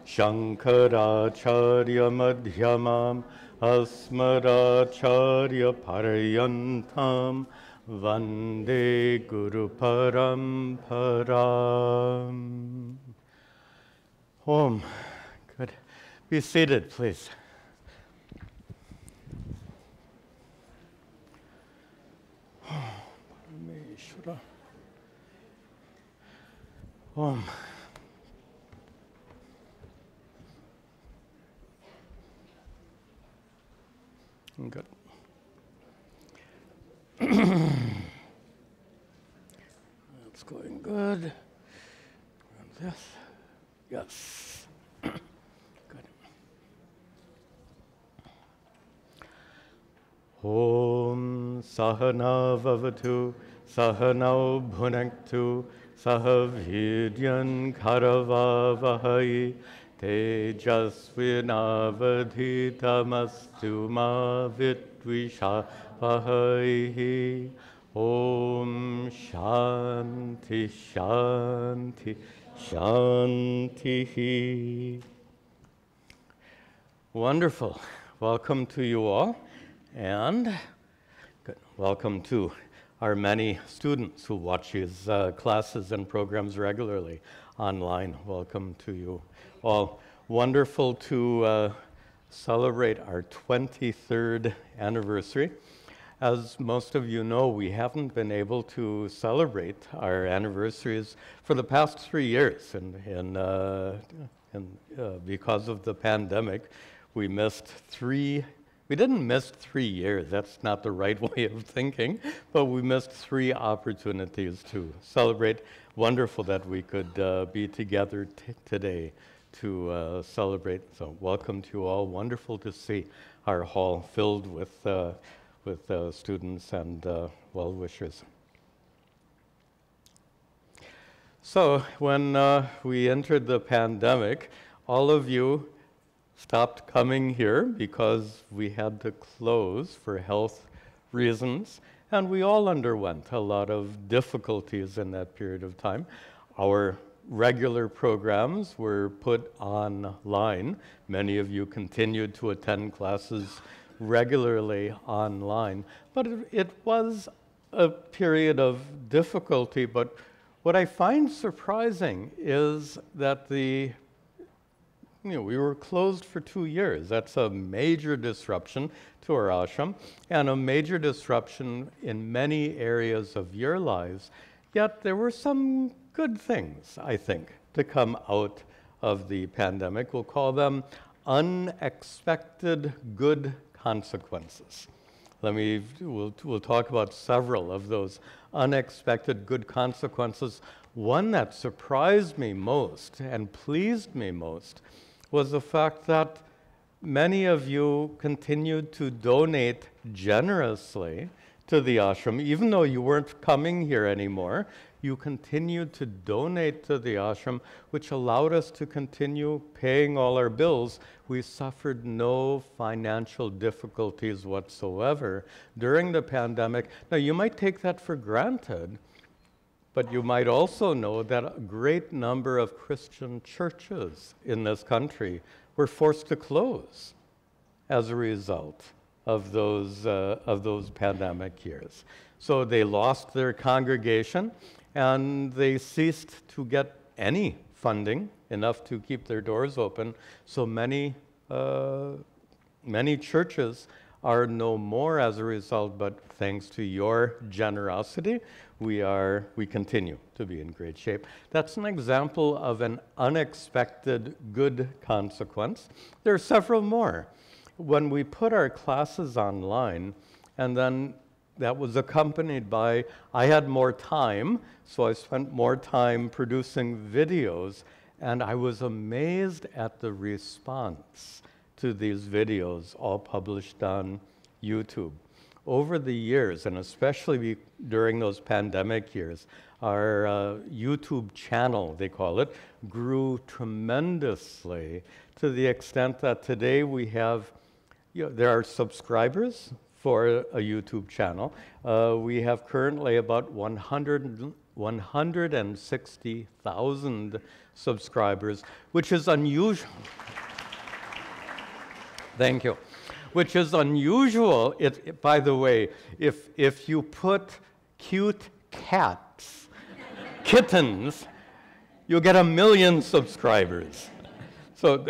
Shankaracharya Madhyamam Asmadacharya Parayantam Vande Guru Paramparam. Om. Good. Be seated, please. Om. Good. That's going good. And this. Yes. Good. Om Sahana Vavatu Sahanau Bhunaktu Sahavidyan Karavavahai Tejasvinavadhitamastu ma vitvishavahai. Om Shanti Shanti Shanti. Wonderful. Welcome to you all, and good. Welcome to our many students who watch these classes and programs regularly online. Welcome to you all. Wonderful to celebrate our 23rd anniversary. As most of you know, we haven't been able to celebrate our anniversaries for the past 3 years, and because of the pandemic, we missed three. We didn't miss 3 years, that's not the right way of thinking, but we missed 3 opportunities to celebrate. Wonderful that we could be together today to celebrate. So welcome to you all. Wonderful to see our hall filled with students and well-wishers. So when we entered the pandemic, all of you stopped coming here because we had to close for health reasons, and we all underwent a lot of difficulties in that period of time. Our regular programs were put online. Many of you continued to attend classes regularly online, but it was a period of difficulty. But what I find surprising is that we were closed for 2 years. That's a major disruption to our ashram and a major disruption in many areas of your lives. Yet there were some good things, I think, to come out of the pandemic. We'll call them unexpected good consequences. We'll talk about several of those unexpected good consequences. One that surprised me most and pleased me most was the fact that many of you continued to donate generously to the ashram. Even though you weren't coming here anymore, you continued to donate to the ashram, which allowed us to continue paying all our bills. We suffered no financial difficulties whatsoever during the pandemic. Now, you might take that for granted, but you might also know that a great number of Christian churches in this country were forced to close as a result of those pandemic years. So they lost their congregation, and they ceased to get any funding enough to keep their doors open. So many churches are no more as a result, but thanks to your generosity, we continue to be in great shape. That's an example of an unexpected good consequence. There are several more. When we put our classes online, and then that was accompanied by, I had more time, so I spent more time producing videos, and I was amazed at the response to these videos, all published on YouTube. Over the years, and especially during those pandemic years, our YouTube channel, they call it, grew tremendously to the extent that today we have, there are subscribers for a YouTube channel. We have currently about 160,000 subscribers, which is unusual. Thank you. Which is unusual. By the way, if you put cute cats, kittens, you'll get 1 million subscribers. So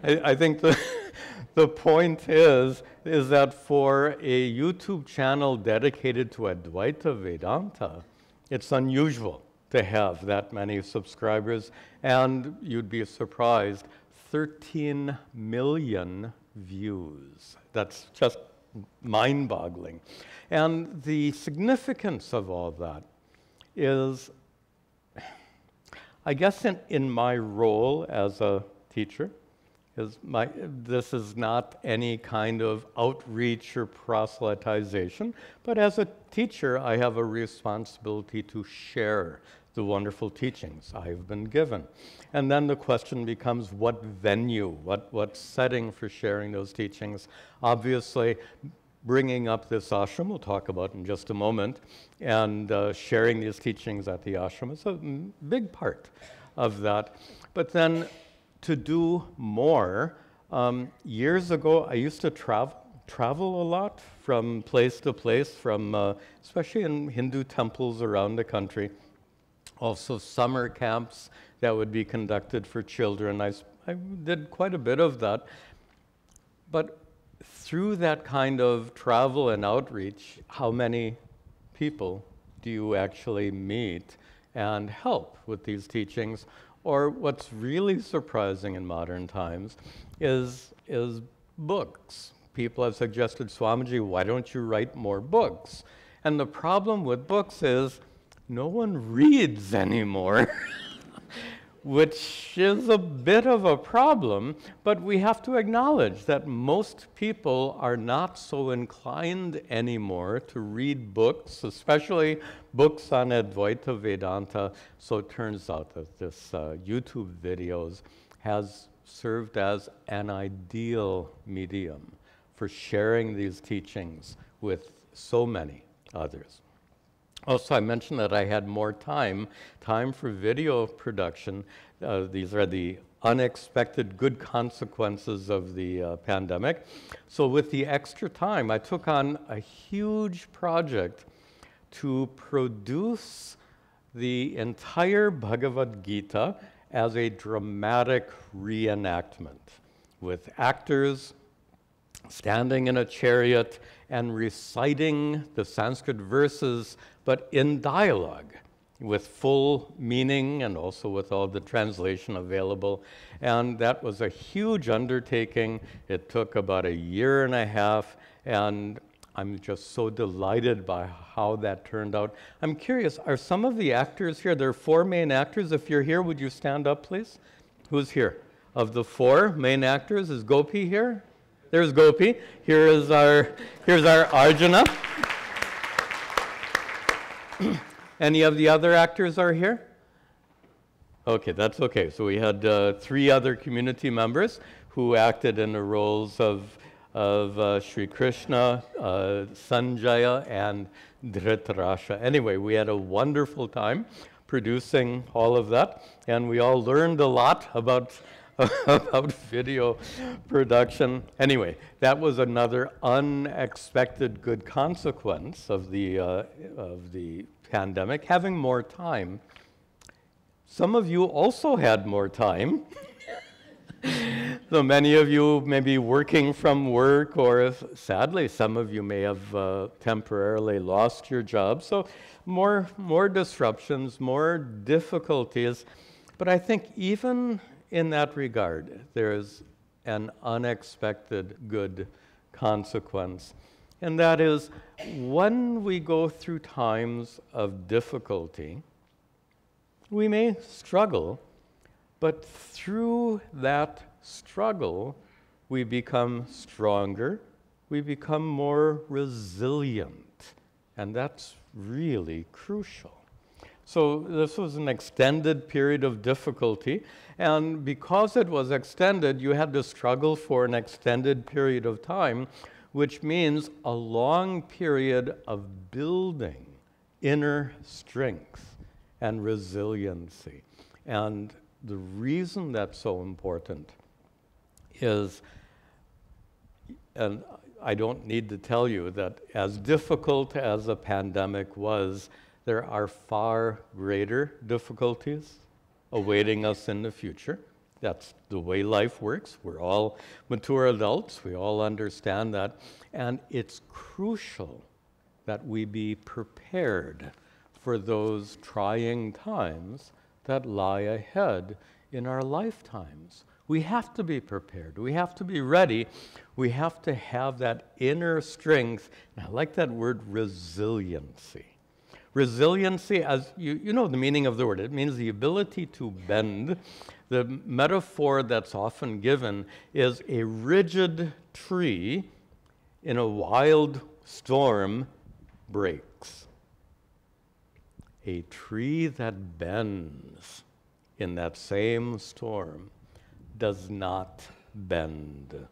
I think the point is that for a YouTube channel dedicated to Advaita Vedanta, it's unusual to have that many subscribers, and you'd be surprised, 13 million views. That's just mind-boggling. And the significance of all that is, I guess in my role as a teacher, this is not any kind of outreach or proselytization, but as a teacher, I have a responsibility to share the wonderful teachings I've been given. And then the question becomes, what venue, what setting for sharing those teachings? Obviously, bringing up this ashram, we'll talk about in just a moment, and sharing these teachings at the ashram is a big part of that. But then to do more, years ago, I used to travel a lot from place to place, especially in Hindu temples around the country. Also summer camps that would be conducted for children. I did quite a bit of that. But through that kind of travel and outreach, how many people do you actually meet and help with these teachings? Or what's really surprising in modern times is books. People have suggested, Swamiji, why don't you write more books? And the problem with books is no one reads anymore, which is a bit of a problem, but we have to acknowledge that most people are not so inclined anymore to read books, especially books on Advaita Vedanta. So it turns out that this YouTube videos has served as an ideal medium for sharing these teachings with so many others. Also, I mentioned that I had more time for video production. These are the unexpected good consequences of the pandemic. So with the extra time, I took on a huge project to produce the entire Bhagavad Gita as a dramatic reenactment with actors standing in a chariot and reciting the Sanskrit verses, but in dialogue with full meaning and also with all the translation available. And that was a huge undertaking. It took about 1.5 years, and I'm just so delighted by how that turned out. I'm curious, are some of the actors here? There are 4 main actors. If you're here, would you stand up, please? Who's here? Of the 4 main actors, is Gopi here? There's Gopi. Here's our Arjuna. Any of the other actors are here? Okay, that's okay. So we had 3 other community members who acted in the roles of Sri Krishna, Sanjaya, and Dhritarashtra. Anyway, we had a wonderful time producing all of that, and we all learned a lot about video production. Anyway, that was another unexpected good consequence of the pandemic, having more time. Some of you also had more time. So many of you may be working from work, or sadly, some of you may have temporarily lost your job. So more disruptions, more difficulties. But I think even in that regard, there's an unexpected good consequence. And that is, when we go through times of difficulty, we may struggle, but through that struggle, we become stronger, we become more resilient, and that's really crucial. So this was an extended period of difficulty, and because it was extended, you had to struggle for an extended period of time, which means a long period of building inner strength and resiliency. And the reason that's so important is, and I don't need to tell you that as difficult as a pandemic was, there are far greater difficulties awaiting us in the future. That's the way life works. We're all mature adults. We all understand that. And it's crucial that we be prepared for those trying times that lie ahead in our lifetimes. We have to be prepared. We have to be ready. We have to have that inner strength. And I like that word resiliency. Resiliency, as you know the meaning of the word, it means the ability to bend. The metaphor that's often given is a rigid tree in a wild storm breaks. A tree that bends in that same storm does not bend.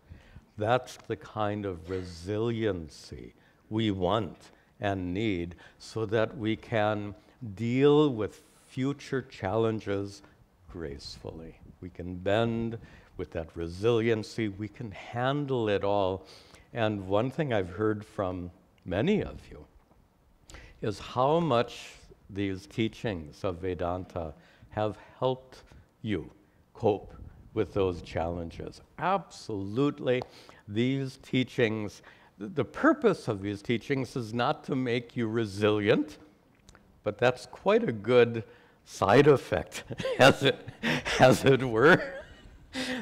That's the kind of resiliency we want and need so that we can deal with future challenges gracefully. We can bend with that resiliency. We can handle it all. And one thing I've heard from many of you is how much these teachings of Vedanta have helped you cope with those challenges. Absolutely, these teachings, the purpose of these teachings is not to make you resilient, but that's quite a good side effect, as it were.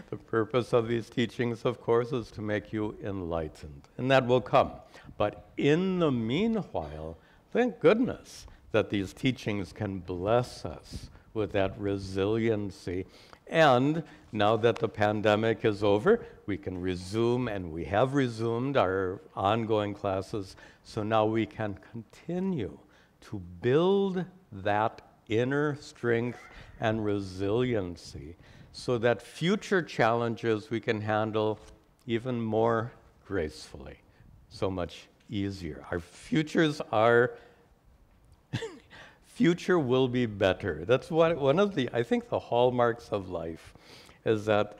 The purpose of these teachings, of course, is to make you enlightened, and that will come. But in the meanwhile, thank goodness that these teachings can bless us with that resiliency. And now that the pandemic is over, we can resume, and we have resumed our ongoing classes, so now we can continue to build that inner strength and resiliency so that future challenges we can handle even more gracefully, so much easier. Our futures are future will be better. That's one of the, I think, the hallmarks of life is that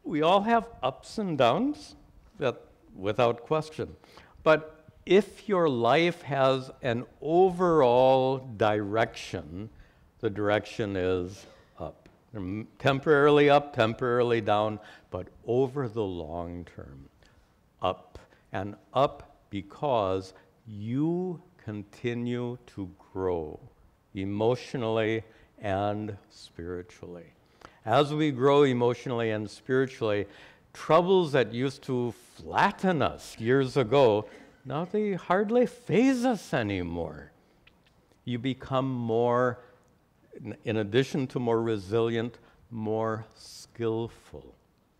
we all have ups and downs, that without question. But if your life has an overall direction, the direction is up. Temporarily up, temporarily down, but over the long term, up. And up because you continue to grow emotionally and spiritually. As we grow emotionally and spiritually, troubles that used to flatten us years ago, now they hardly faze us anymore. You become more, in addition to more resilient, more skillful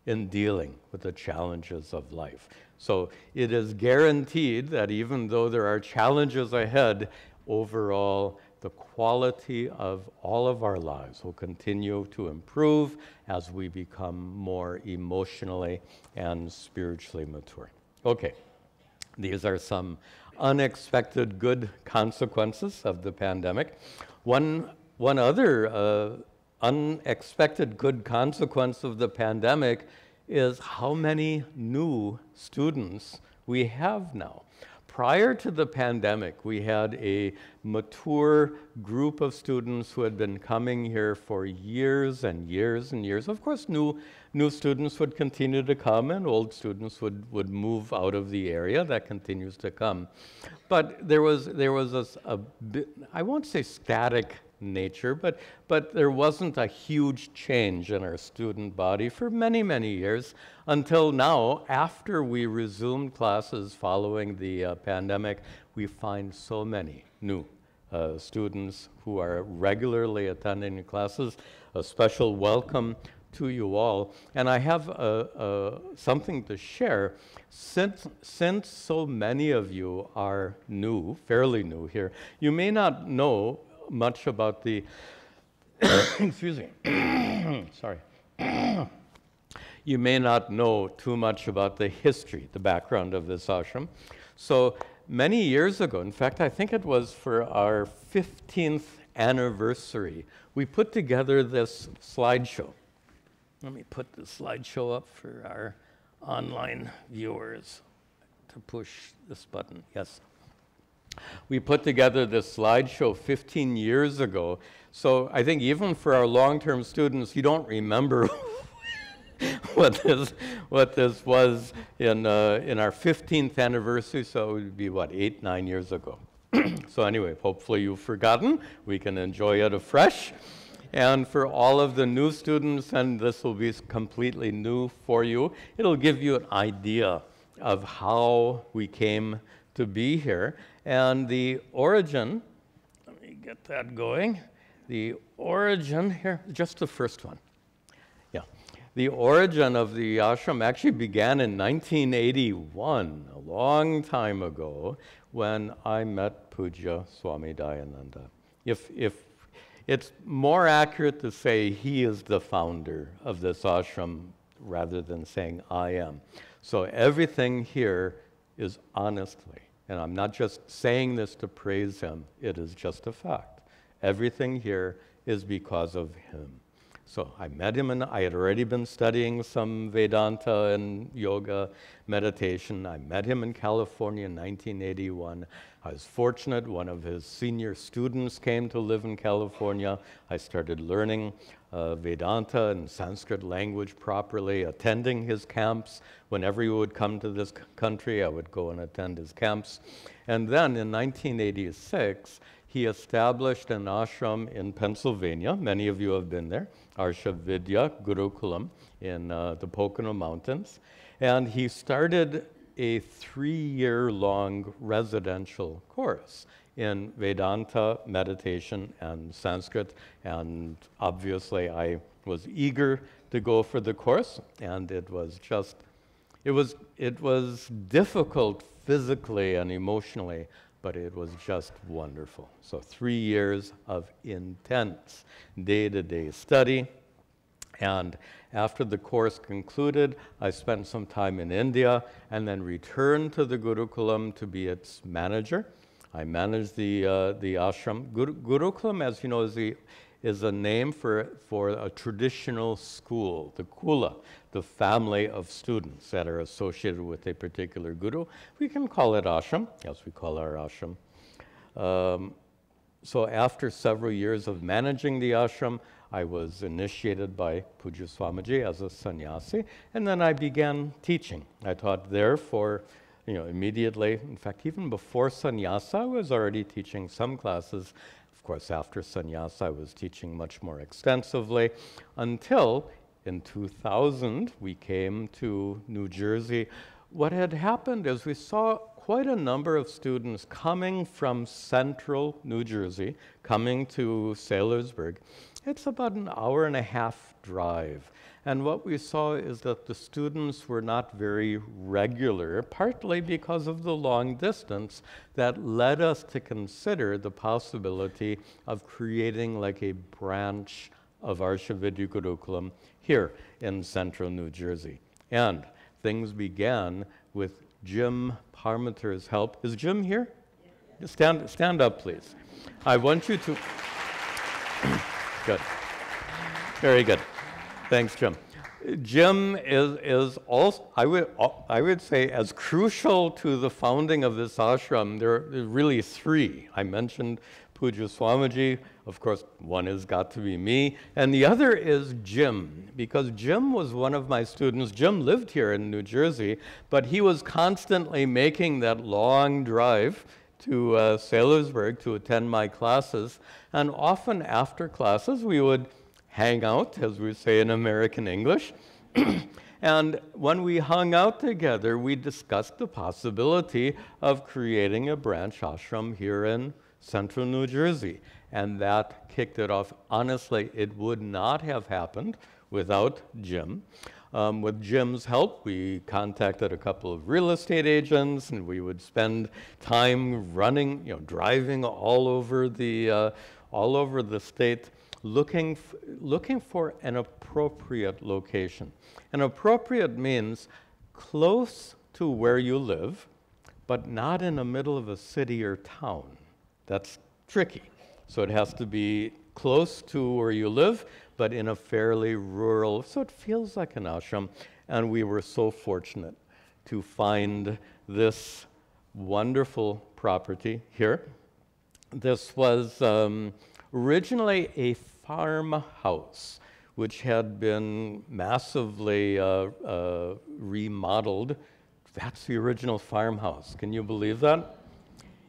in dealing with the challenges of life. So it is guaranteed that even though there are challenges ahead, overall, the quality of all of our lives will continue to improve as we become more emotionally and spiritually mature. Okay, these are some unexpected good consequences of the pandemic. One other unexpected good consequence of the pandemic is how many new students we have now. Prior to the pandemic, we had a mature group of students who had been coming here for years and years and years. Of course, new students would continue to come, and old students would move out of the area. That continues to come. But there was a bit, I won't say static nature, but there wasn't a huge change in our student body for many, many years until now. After we resumed classes following the pandemic, we find so many new students who are regularly attending the classes. A special welcome to you all. And I have something to share. Since so many of you are new, fairly new here, you may not know much about the, excuse me, sorry. You may not know too much about the history, the background of this ashram. So many years ago, in fact, I think it was for our 15th anniversary, we put together this slideshow. Let me put the slideshow up for our online viewers to push this button. Yes. We put together this slideshow 15 years ago. So I think even for our long-term students, you don't remember what this was in our 15th anniversary. So it would be, what, 8, 9 years ago. So anyway, hopefully you've forgotten. We can enjoy it afresh. And for all of the new students, and this will be completely new for you, it'll give you an idea of how we came to be here. And the origin, let me get that going. The origin here, just the first one. Yeah. The origin of the ashram actually began in 1981, a long time ago, when I met Puja Swami Tadatmananda. If it's more accurate to say he is the founder of this ashram rather than saying I am. So everything here is honestly, and I'm not just saying this to praise him, it is just a fact. Everything here is because of him. So I met him, and I had already been studying some Vedanta and yoga meditation. I met him in California in 1981. I was fortunate, one of his senior students came to live in California. I started learning Vedanta and Sanskrit language properly, attending his camps. Whenever he would come to this country, I would go and attend his camps. And then in 1986, he established an ashram in Pennsylvania. Many of you have been there, Arsha Vidya Gurukulam in the Pocono Mountains. And he started a 3-year-long residential course in Vedanta, meditation, and Sanskrit. And obviously, I was eager to go for the course, and it was difficult physically and emotionally, but it was just wonderful. So 3 years of intense day-to-day study. And after the course concluded, I spent some time in India and then returned to the Gurukulam to be its manager. I managed the ashram. Gurukulam, as you know, is a name for a traditional school, the kula, the family of students that are associated with a particular guru. We can call it ashram, as we call our ashram. So after several years of managing the ashram, I was initiated by Puja Swamiji as a sannyasi, and then I began teaching. I taught there for, immediately. In fact, even before sannyasa, I was already teaching some classes. Of course, after sannyasa, I was teaching much more extensively, until in 2000, we came to New Jersey. What had happened is we saw quite a number of students coming from central New Jersey, coming to Saylorsburg. It's about an hour-and-a-half drive. And what we saw is that the students were not very regular, partly because of the long distance that led us to consider the possibility of creating like a branch of Arsha Vidya Gurukulam here in central New Jersey. And things began with Jim Parmiter's help. Is Jim here? Yeah. Stand up, please. I want you to... Good. Very good. Thanks, Jim. Jim is also, I would say, as crucial to the founding of this ashram. There are really 3. I mentioned Puja Swamiji. Of course, one has got to be me. And the other is Jim, because Jim was one of my students. Jim lived here in New Jersey, but he was constantly making that long drive to Saylorsburg to attend my classes. And often after classes, we would hang out, as we say in American English. And when we hung out together, we discussed the possibility of creating a branch ashram here in central New Jersey. And that kicked it off. Honestly, it would not have happened without Jim. With Jim's help, we contacted a couple of real estate agents, and we would spend time running, driving all over the state, looking for an appropriate location. And appropriate means close to where you live, but not in the middle of a city or town. That's tricky. So it has to be close to where you live, but in a fairly rural, so it feels like an ashram. And we were so fortunate to find this wonderful property here. This was originally a farmhouse, which had been massively remodeled. That's the original farmhouse. Can you believe that?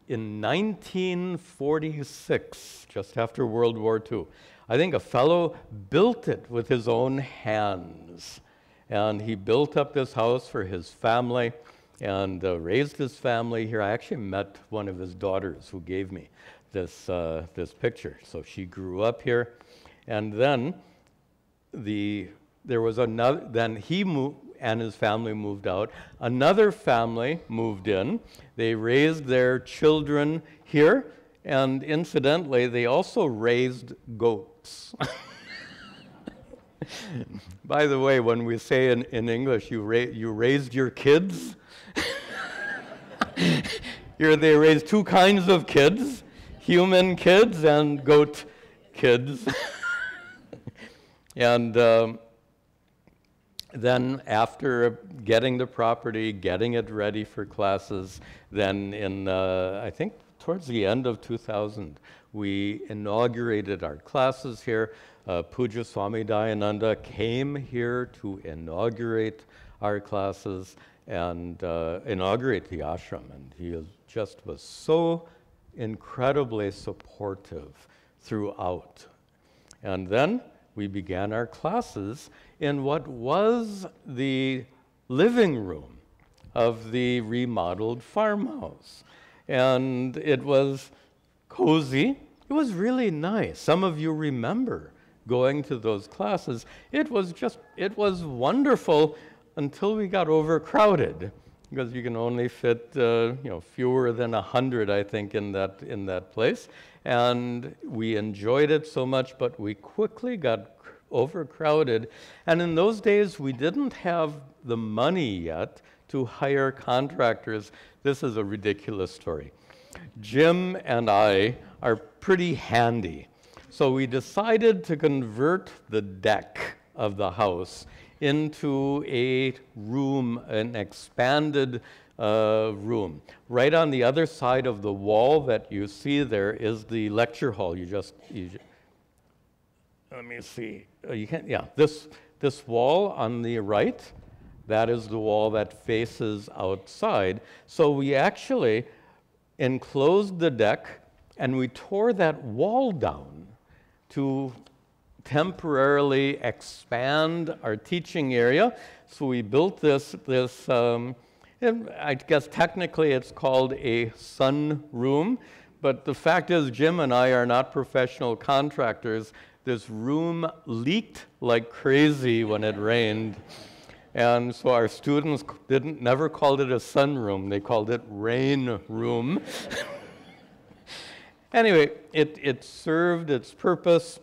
In 1946, just after World War II, I think a fellow built it with his own hands. And he built up this house for his family and raised his family here. I actually met one of his daughters who gave me this picture. So she grew up here. And then there was another, then he moved, and his family moved out. Another family moved in. They raised their children here, and incidentally, they also raised goats. By the way, when we say in English, you raised your kids, here they raised two kinds of kids, human kids and goat kids. And then after getting the property, getting it ready for classes, then in, I think, towards the end of 2000, we inaugurated our classes here. Puja Swami Tadatmananda came here to inaugurate our classes and inaugurate the ashram. And he just was so incredibly supportive throughout. And then we began our classes in what was the living room of the remodeled farmhouse. And it was cozy. It was really nice. Some of you remember going to those classes. It was wonderful until we got overcrowded, because you can only fit fewer than 100, I think, in that place. And we enjoyed it so much, but we quickly got overcrowded. And in those days, we didn't have the money yet to hire contractors. This is a ridiculous story. Jim and I are pretty handy. So we decided to convert the deck of the house into a room, an expanded room. Right on the other side of the wall that you see there is the lecture hall. Let me see. This wall on the right, that is the wall that faces outside. So we actually enclosed the deck and we tore that wall down to temporarily expand our teaching area. So we built this I guess technically it's called a sun room, but the fact is Jim and I are not professional contractors. This room leaked like crazy when it rained. And so our students never called it a sun room, they called it rain room. Anyway, it served its purpose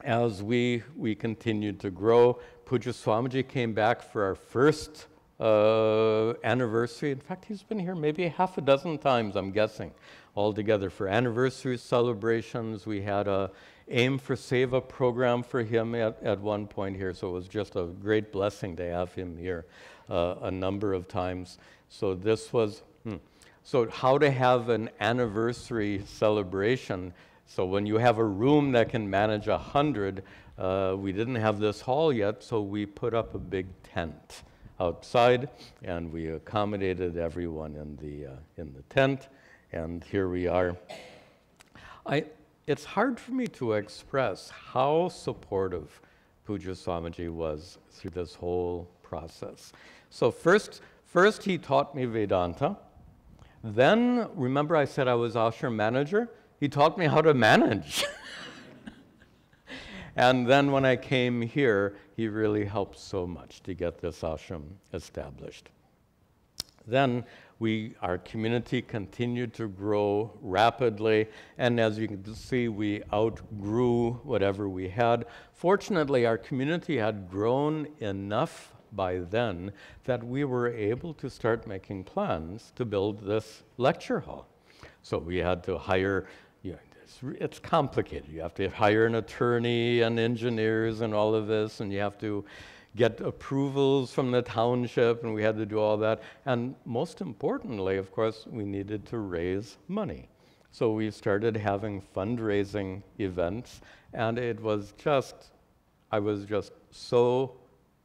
as we continued to grow. Puja Swamiji came back for our first anniversary. In fact, he's been here maybe half a dozen times, I'm guessing, altogether for anniversary celebrations. We had a Aim for Seva program for him at one point here, so it was just a great blessing to have him here a number of times. So this was, so how to have an anniversary celebration. So when you have a room that can manage 100, we didn't have this hall yet, so we put up a big tent outside, and we accommodated everyone in the tent, and here we are. It's hard for me to express how supportive Puja Swamiji was through this whole process. So first he taught me Vedanta. Then, remember I said I was ashram manager? He taught me how to manage. And then when I came here, he really helped so much to get this ashram established. Then our community continued to grow rapidly, and as you can see, we outgrew whatever we had. Fortunately, our community had grown enough by then that we were able to start making plans to build this lecture hall. So we had to hire, it's complicated. You have to hire an attorney and engineers and all of this, and you have to get approvals from the township, and we had to do all that. And most importantly, of course, we needed to raise money. So we started having fundraising events, and I was just so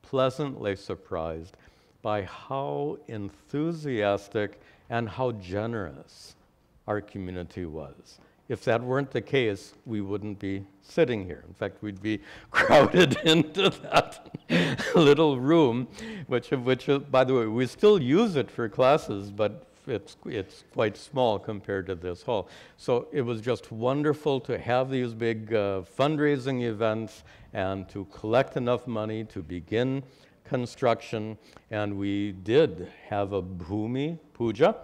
pleasantly surprised by how enthusiastic and how generous our community was. If that weren't the case, we wouldn't be sitting here. In fact, we'd be crowded into that little room, which, by the way, we still use it for classes, but it's quite small compared to this hall. So it was just wonderful to have these big fundraising events and to collect enough money to begin construction. And we did have a Bhumi Puja.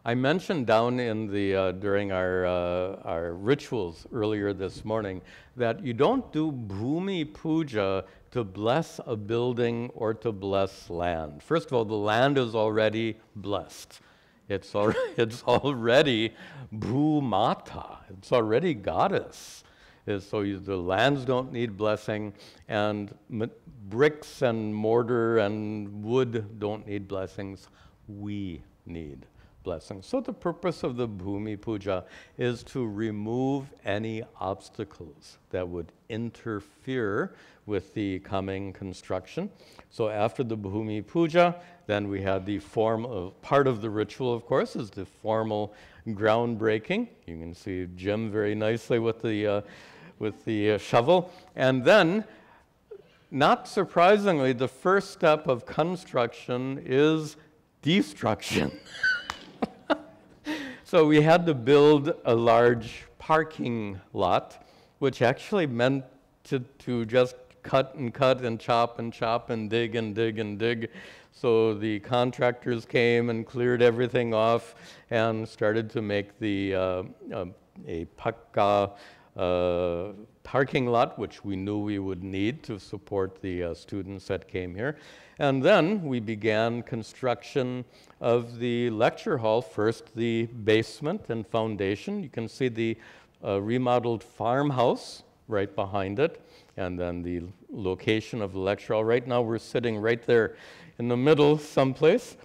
I mentioned down in the during our rituals earlier this morning that you don't do Bhumi Puja to bless a building or to bless land. First of all, the land is already blessed. It's already Bhumata. It's already goddess. So the lands don't need blessing, and bricks and mortar and wood don't need blessings. We need blessings. So the purpose of the Bhumi Puja is to remove any obstacles that would interfere with the coming construction. So after the Bhumi Puja, then we had the part of the ritual, of course, is the formal groundbreaking. You can see Jim very nicely with the shovel. And then, not surprisingly, the first step of construction is destruction. So we had to build a large parking lot, which actually meant to just cut and cut and chop and dig and dig and dig. So the contractors came and cleared everything off and started to make a pakka parking lot, which we knew we would need to support the students that came here. And then we began construction of the lecture hall, first the basement and foundation. You can see the remodeled farmhouse right behind it, and then the location of the lecture hall. Right now we're sitting right there in the middle someplace.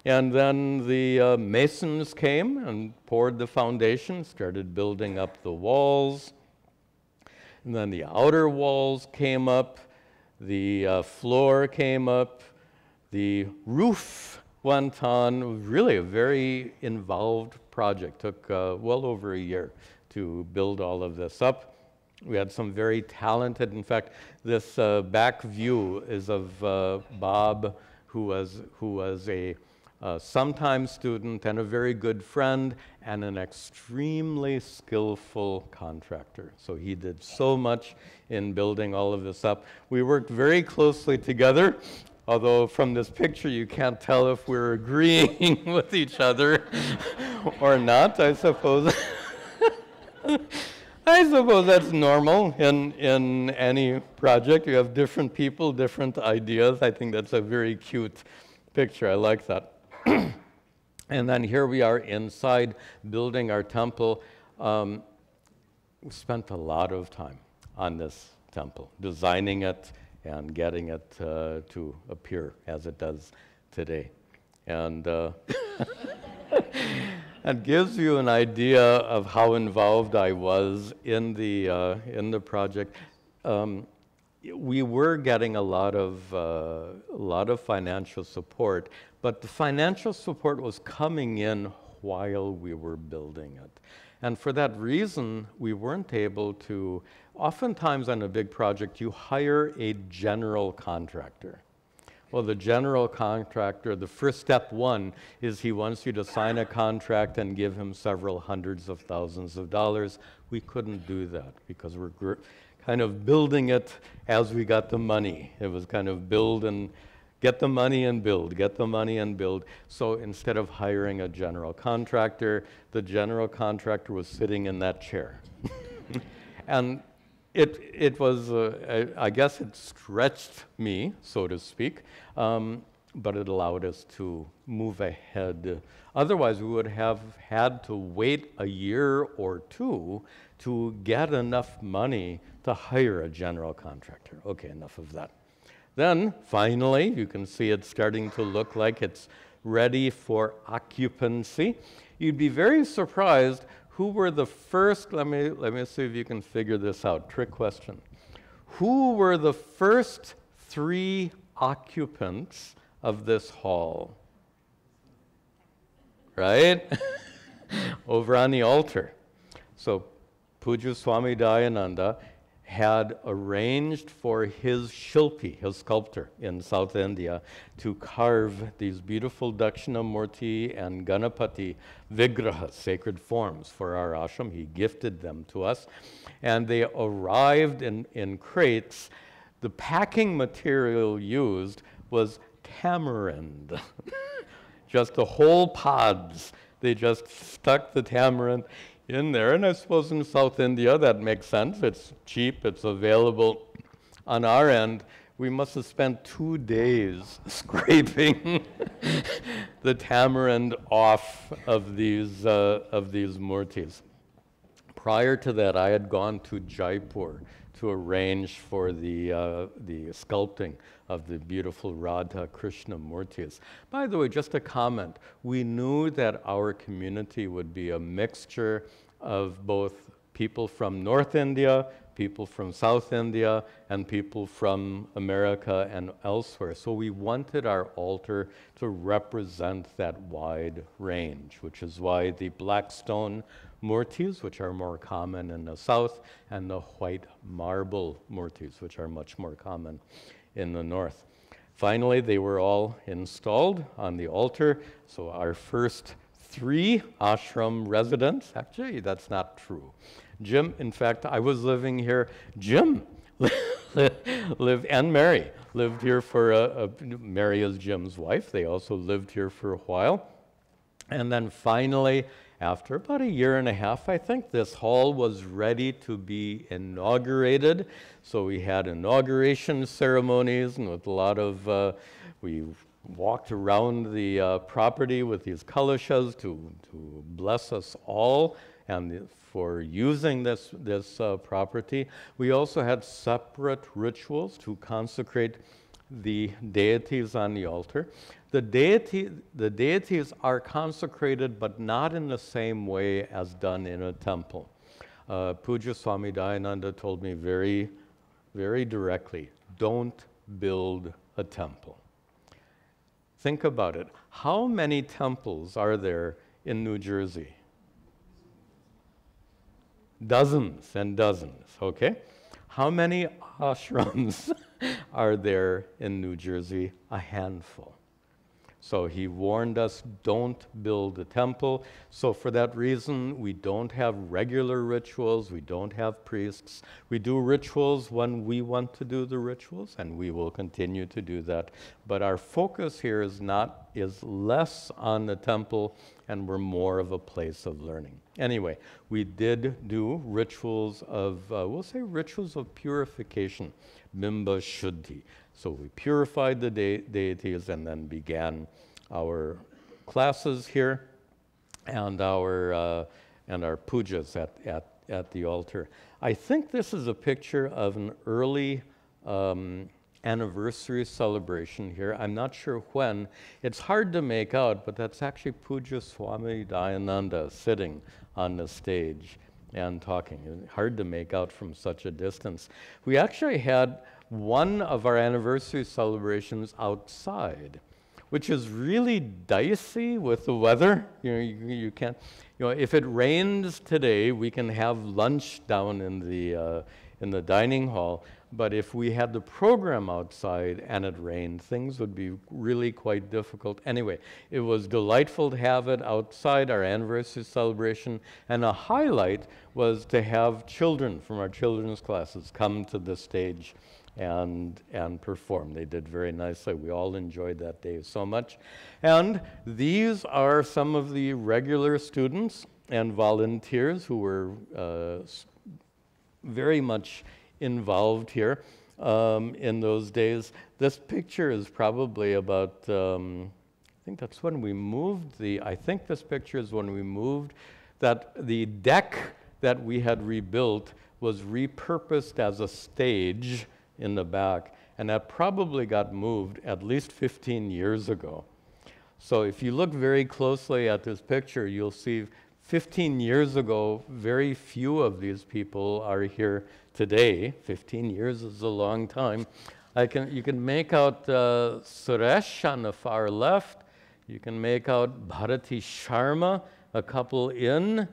And then the masons came and poured the foundation, started building up the walls. And then the outer walls came up, the floor came up, the roof went on. It was really a very involved project. Took well over a year to build all of this up. We had some very talented, in fact, this back view is of Bob, who was a sometime student and a very good friend and an extremely skillful contractor. So he did so much in building all of this up. We worked very closely together, although from this picture you can't tell if we're agreeing with each other or not, I suppose. I suppose that's normal in any project. You have different people, different ideas. I think that's a very cute picture. I like that. And then here we are inside building our temple. We spent a lot of time on this temple, designing it and getting it to appear as it does today. And that gives you an idea of how involved I was in the project. We were getting a lot of financial support, but the financial support was coming in while we were building it. And for that reason, we weren't able to, oftentimes on a big project, you hire a general contractor. Well, the general contractor, the first step one is he wants you to sign a contract and give him several hundreds of thousands of dollars. We couldn't do that because we're kind of building it as we got the money. It was kind of build and get the money and build, get the money and build. So instead of hiring a general contractor, the general contractor was sitting in that chair. And it was, I guess it stretched me, so to speak, but it allowed us to move ahead. Otherwise, we would have had to wait a year or two to get enough money to hire a general contractor. Okay, enough of that. Then, finally, you can see it's starting to look like it's ready for occupancy. You'd be very surprised who were the first, let me see if you can figure this out, trick question. Who were the first 3 occupants of this hall? Right? Over on the altar. So Puja Swami Tadatmananda had arranged for his shilpi, his sculptor in South India, to carve these beautiful Dakshinamurti and Ganapati vigrahas, sacred forms, for our ashram. He gifted them to us. And they arrived in crates. The packing material used was tamarind. Just the whole pods. They just stuck the tamarind in there, and I suppose in South India that makes sense. It's cheap, it's available. On our end, we must have spent 2 days scraping the tamarind off of these murtis. Prior to that, I had gone to Jaipur to arrange for the sculpting of the beautiful Radha Krishna murtis. By the way, just a comment, we knew that our community would be a mixture of both people from North India, people from South India, and people from America and elsewhere. So we wanted our altar to represent that wide range, which is why the black stone murtis, which are more common in the south, and the white marble murtis, which are much more common in the north. Finally, they were all installed on the altar. So our first 3 ashram residents, actually that's not true. Jim, in fact, I was living here. Jim lived, and Mary lived here for, Mary is Jim's wife. They also lived here for a while. And then finally, after about 1.5 years, I think, this hall was ready to be inaugurated. So we had inauguration ceremonies, and with a lot of, we walked around the property with these kalashas to bless us all and for using this property. We also had separate rituals to consecrate the deities on the altar. The deities are consecrated, but not in the same way as done in a temple. Puja Swami Tadatmananda told me very, very directly, don't build a temple. Think about it. How many temples are there in New Jersey? Dozens and dozens, okay? How many ashrams are there in New Jersey? A handful. So he warned us, don't build a temple. So for that reason, we don't have regular rituals. We don't have priests. We do rituals when we want to do the rituals, and we will continue to do that. But our focus here is less on the temple, and we're more of a place of learning. Anyway, we did do rituals of, we'll say rituals of purification, Bimba Shuddhi. So we purified the deities and then began our classes here and our pujas at the altar. I think this is a picture of an early anniversary celebration here. I'm not sure when. It's hard to make out, but that's actually Puja Swami Tadatmananda sitting on the stage and talking. Hard to make out from such a distance. We actually had one of our anniversary celebrations outside, which is really dicey with the weather. You know, you can't, you know, if it rains today, we can have lunch down in the dining hall. But if we had the program outside and it rained, things would be really quite difficult. Anyway, it was delightful to have it outside, our anniversary celebration, and a highlight was to have children from our children's classes come to the stage and perform. They did very nicely. We all enjoyed that day so much. And these are some of the regular students and volunteers who were very much involved here in those days. This picture is probably about, I think that's when we moved I think this picture is when we moved, that the deck that we had rebuilt was repurposed as a stage in the back, and that probably got moved at least 15 years ago. So if you look very closely at this picture, you'll see 15 years ago, very few of these people are here today. 15 years is a long time. You can make out Suresh on the far left. You can make out Bharati Sharma, a couple in.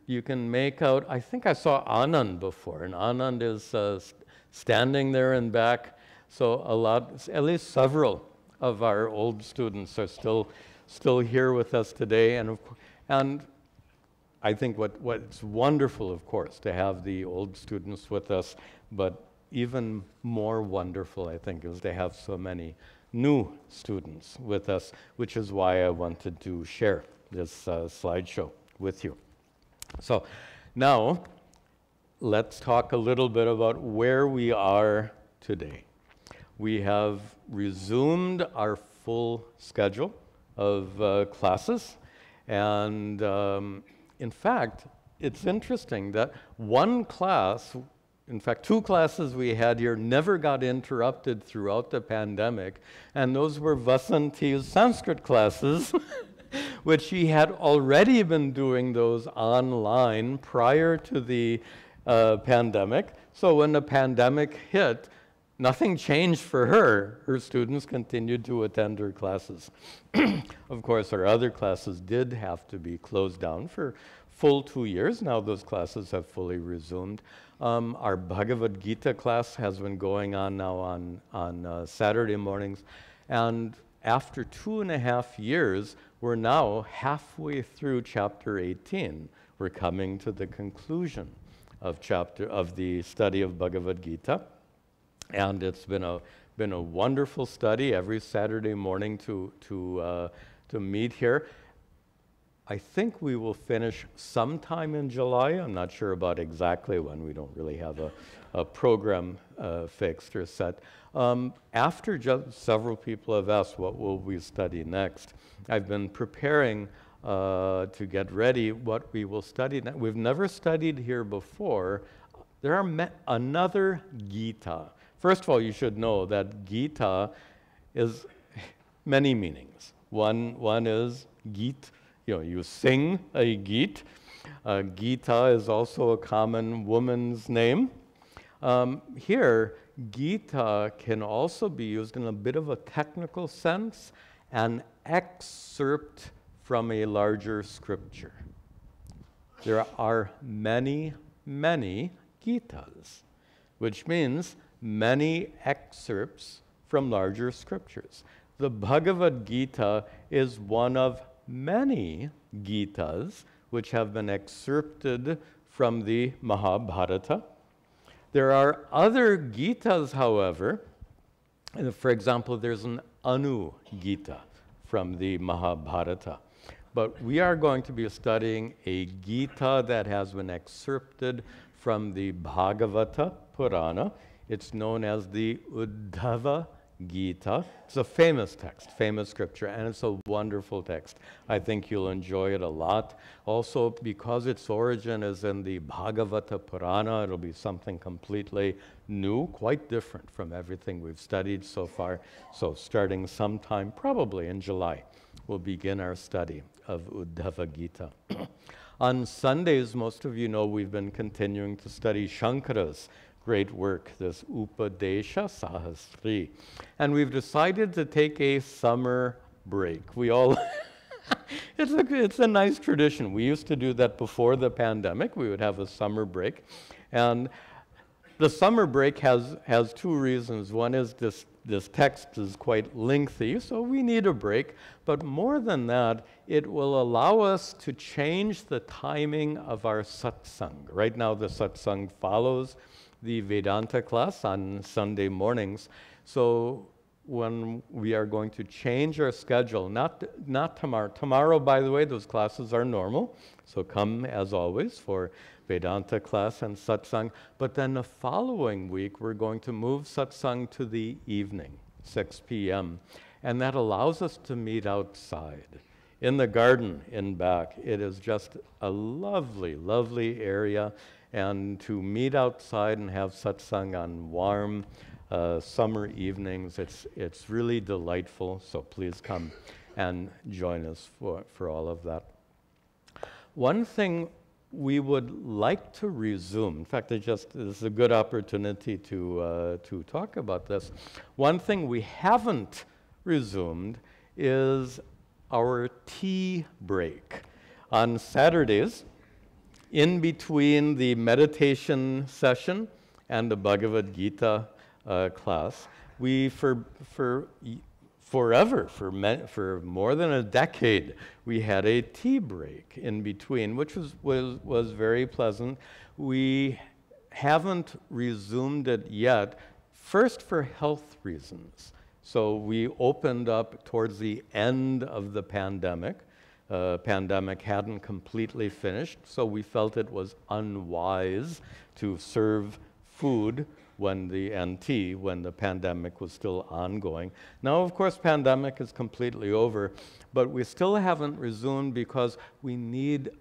You can make out, I think I saw Anand before, and Anand is standing there in back. So at least several of our old students are still here with us today. And I think what's wonderful, of course, to have the old students with us, but even more wonderful, I think, is to have so many new students with us, which is why I wanted to share this slideshow with you. So now, let's talk a little bit about where we are today. We have resumed our full schedule of classes, and in fact, it's interesting that one class, in fact, two classes we had here never got interrupted throughout the pandemic, and those were Vasanti's Sanskrit classes, which he had already been doing those online prior to the pandemic. So when the pandemic hit, nothing changed for her. Her students continued to attend her classes. Of course, our other classes did have to be closed down for full 2 years. Now those classes have fully resumed. Our Bhagavad Gita class has been going on now on Saturday mornings. And after 2.5 years, we're now halfway through chapter 18. We're coming to the conclusion of the study of Bhagavad Gita. And it's been a wonderful study every Saturday morning to meet here. I think we will finish sometime in July. I'm not sure about exactly when. We don't really have a program fixed or set. After just several people have asked what will we study next, I've been preparing to get ready what we will study next. We've never studied here before. There are another Gita. First of all, you should know that Gita is many meanings. One is Geet, you sing a Geet. Gita is also a common woman's name. Here, Gita can also be used in a bit of a technical sense, an excerpt from a larger scripture. There are many, many Gitas, which means many excerpts from larger scriptures. The Bhagavad Gita is one of many Gitas which have been excerpted from the Mahabharata. There are other Gitas, however. For example, there's an Anu Gita from the Mahabharata. But we are going to be studying a Gita that has been excerpted from the Bhagavata Purana. It's known as the Uddhava Gita. It's a famous text, famous scripture, and it's a wonderful text. I think you'll enjoy it a lot. Also, because its origin is in the Bhagavata Purana, it'll be something completely new, quite different from everything we've studied so far. So starting sometime, probably in July, we'll begin our study of Uddhava Gita. On Sundays, most of you know we've been continuing to study Shankara's great work, this Upadesha Sahasri. And we've decided to take a summer break. We all, it's a nice tradition. We used to do that before the pandemic. We would have a summer break. And the summer break has two reasons. One is this text is quite lengthy, so we need a break. But more than that, it will allow us to change the timing of our satsang. Right now, the satsang follows the Vedanta class on Sunday mornings. So when we are going to change our schedule. Not tomorrow. Tomorrow, by the way, those classes are normal, so come as always for Vedanta class and satsang. But then the following week, we're going to move satsang to the evening, 6 p.m. And that allows us to meet outside in the garden in back. It is just a lovely, lovely area. And to meet outside and have satsang on warm summer evenings, it's really delightful. So please come and join us for all of that. One thing we would like to resume, in fact, this is a good opportunity to talk about this. One thing we haven't resumed is our tea break. On Saturdays, in between the meditation session and the Bhagavad Gita class, we forever, for more than a decade, we had a tea break in between, which was very pleasant. We haven't resumed it yet, first for health reasons. So we opened up towards the end of the pandemic. Pandemic hadn't completely finished, so we felt it was unwise to serve food and tea when the pandemic was still ongoing. Now, of course, pandemic is completely over, but we still haven't resumed because we need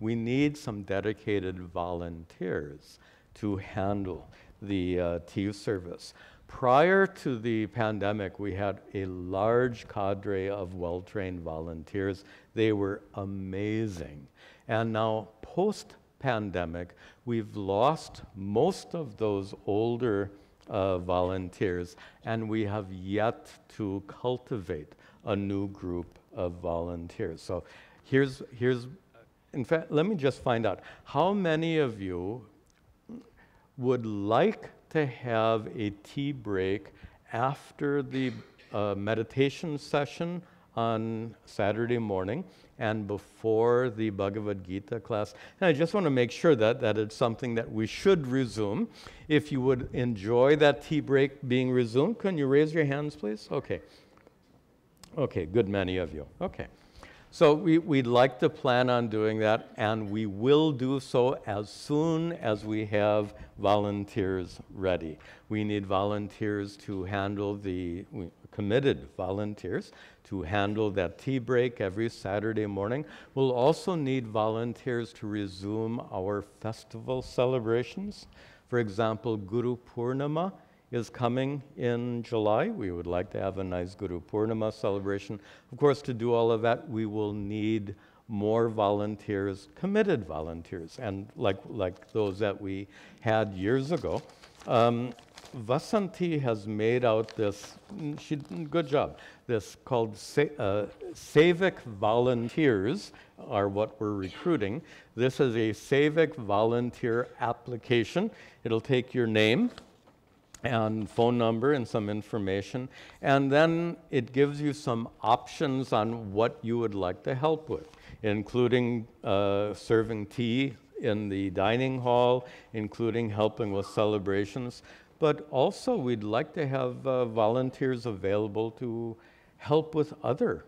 we need some dedicated volunteers to handle the tea service. Prior to the pandemic, we had a large cadre of well-trained volunteers. They were amazing. And now, post-pandemic, we've lost most of those older volunteers, and we have yet to cultivate a new group of volunteers. So in fact, let me just find out, how many of you would like to have a tea break after the meditation session on Saturday morning and before the Bhagavad Gita class? And I just want to make sure that it's something that we should resume. If you would enjoy that tea break being resumed, can you raise your hands, please? Okay. Okay, good many of you. Okay. So we'd like to plan on doing that, and we will do so as soon as we have volunteers ready. We need volunteers to handle committed volunteers to handle that tea break every Saturday morning. We'll also need volunteers to resume our festival celebrations. For example, Guru Purnima is coming in July. We would like to have a nice Guru Purnima celebration. Of course, to do all of that, we will need more volunteers, committed volunteers, and like those that we had years ago. Vasanti has made out this, good job, this called Sevik Volunteers are what we're recruiting. This is a Sevik volunteer application. It'll take your name and phone number and some information, and then it gives you some options on what you would like to help with, including serving tea in the dining hall, including helping with celebrations, but also we'd like to have volunteers available to help with other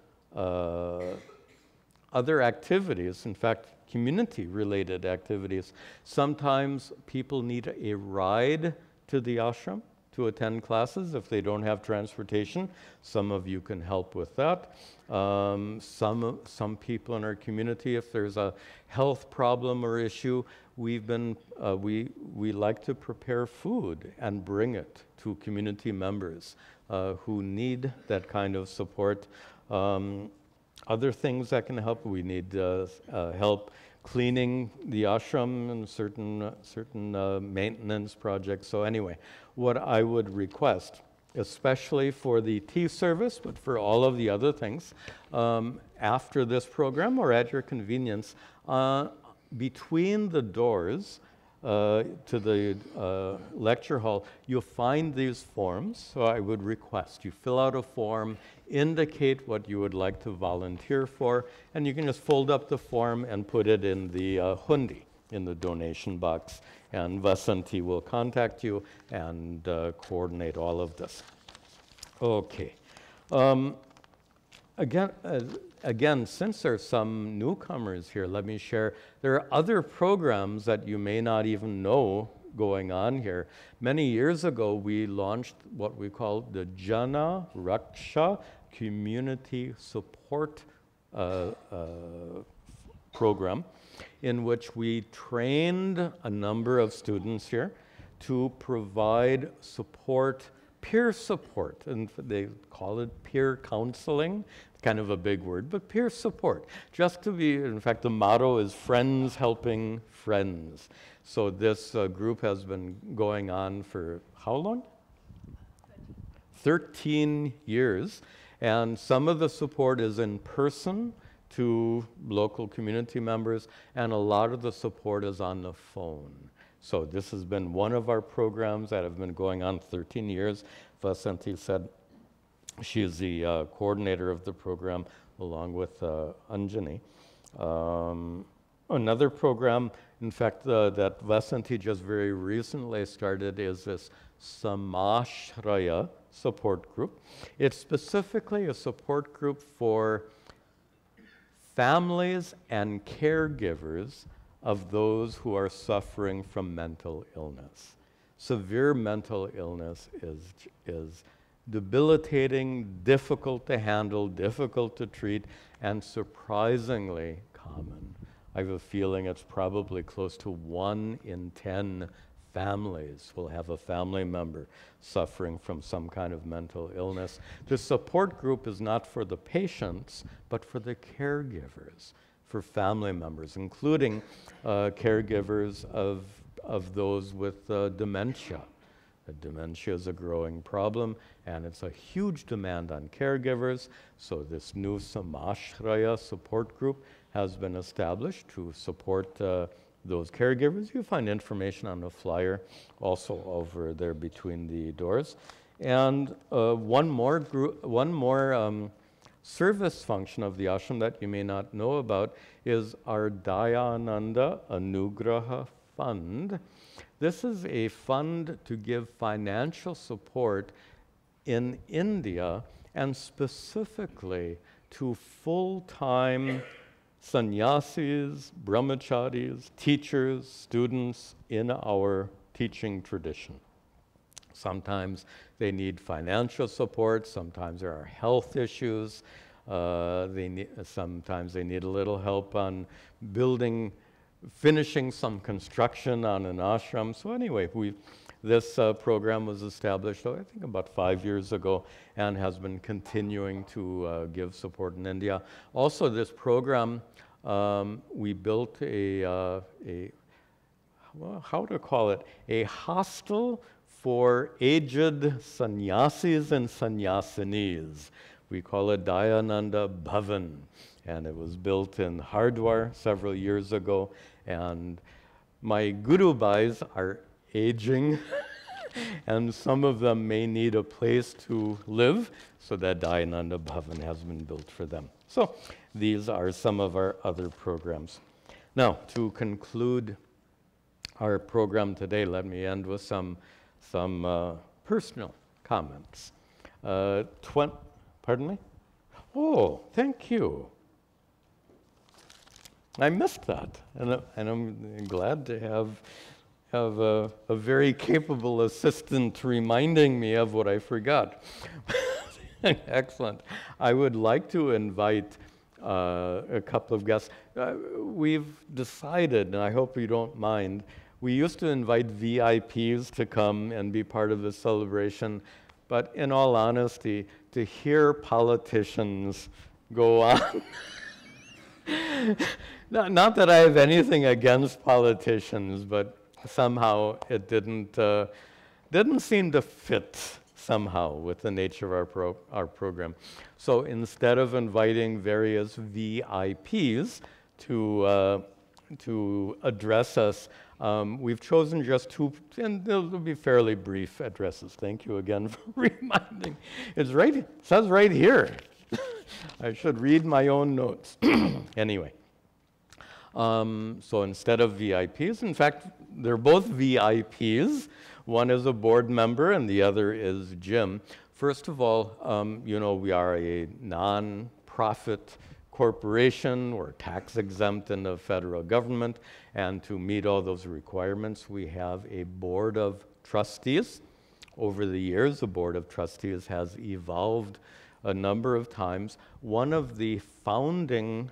activities, in fact, community-related activities. Sometimes people need a ride to the ashram to attend classes if they don't have transportation. Some of you can help with that. Some people in our community, if there's a health problem or issue, we like to prepare food and bring it to community members who need that kind of support. Other things that can help, we need help cleaning the ashram and certain maintenance projects. So anyway, what I would request, especially for the tea service, but for all of the other things, after this program or at your convenience, between the doors to the lecture hall, you'll find these forms. So I would request you fill out a form, indicate what you would like to volunteer for, and you can just fold up the form and put it in the hundi, in the donation box, and Vasanti will contact you and coordinate all of this. Okay. Again, since there's some newcomers here, let me share. There are other programs that you may not even know going on here. Many years ago, we launched what we call the Jana Raksha Community Support Program, in which we trained a number of students here to provide support, peer support, and they call it peer counseling, kind of a big word, but peer support. Just to be, in fact, the motto is friends helping friends. So this group has been going on for how long? 13 years. And some of the support is in person to local community members, and a lot of the support is on the phone. So this has been one of our programs that have been going on 13 years. Vasanti said she is the coordinator of the program along with Anjani. Another program, in fact, that Vasanti just very recently started is this Samashraya support group. It's specifically a support group for families and caregivers of those who are suffering from mental illness. Severe mental illness is debilitating, difficult to handle, difficult to treat, and surprisingly common. I have a feeling it's probably close to 1 in 10 families will have a family member suffering from some kind of mental illness. The support group is not for the patients, but for the caregivers, for family members, including caregivers of those with dementia. Dementia is a growing problem, and it's a huge demand on caregivers. So this new Samashraya support group has been established to support those caregivers. You find information on the flyer also over there between the doors. And one more service function of the ashram that you may not know about is our Dayananda Anugraha Fund. This is a fund to give financial support in India, and specifically to full-time sannyasis, brahmacharis, teachers, students in our teaching tradition. Sometimes they need financial support, sometimes there are health issues, sometimes they need a little help on finishing some construction on an ashram. So anyway, this program was established, I think about 5 years ago, and has been continuing to give support in India. Also, this program, we built a hostel for aged sannyasis and sannyasinis. We call it Dayananda Bhavan, and it was built in Hardwar several years ago. And my gurubhais are aging, and some of them may need a place to live, so that Dayananda Bhavan has been built for them. So these are some of our other programs. Now, to conclude our program today, let me end with some personal comments. Pardon me? Oh, thank you. I missed that, and I'm glad to have a very capable assistant reminding me of what I forgot. Excellent. I would like to invite a couple of guests. We've decided, and I hope you don't mind, we used to invite VIPs to come and be part of the celebration, but in all honesty, to hear politicians go on, not that I have anything against politicians, but somehow it didn't seem to fit somehow with the nature of our program. So instead of inviting various VIPs to address us, we've chosen just 2, and they'll be fairly brief addresses. Thank you again for reminding. It says right here. I should read my own notes. Anyway. So instead of VIPs, in fact, they're both VIPs. One is a board member and the other is Jim. First of all, you know, we are a non-profit corporation. We're tax exempt in the federal government. And to meet all those requirements, we have a board of trustees. Over the years, the board of trustees has evolved a number of times. One of the founding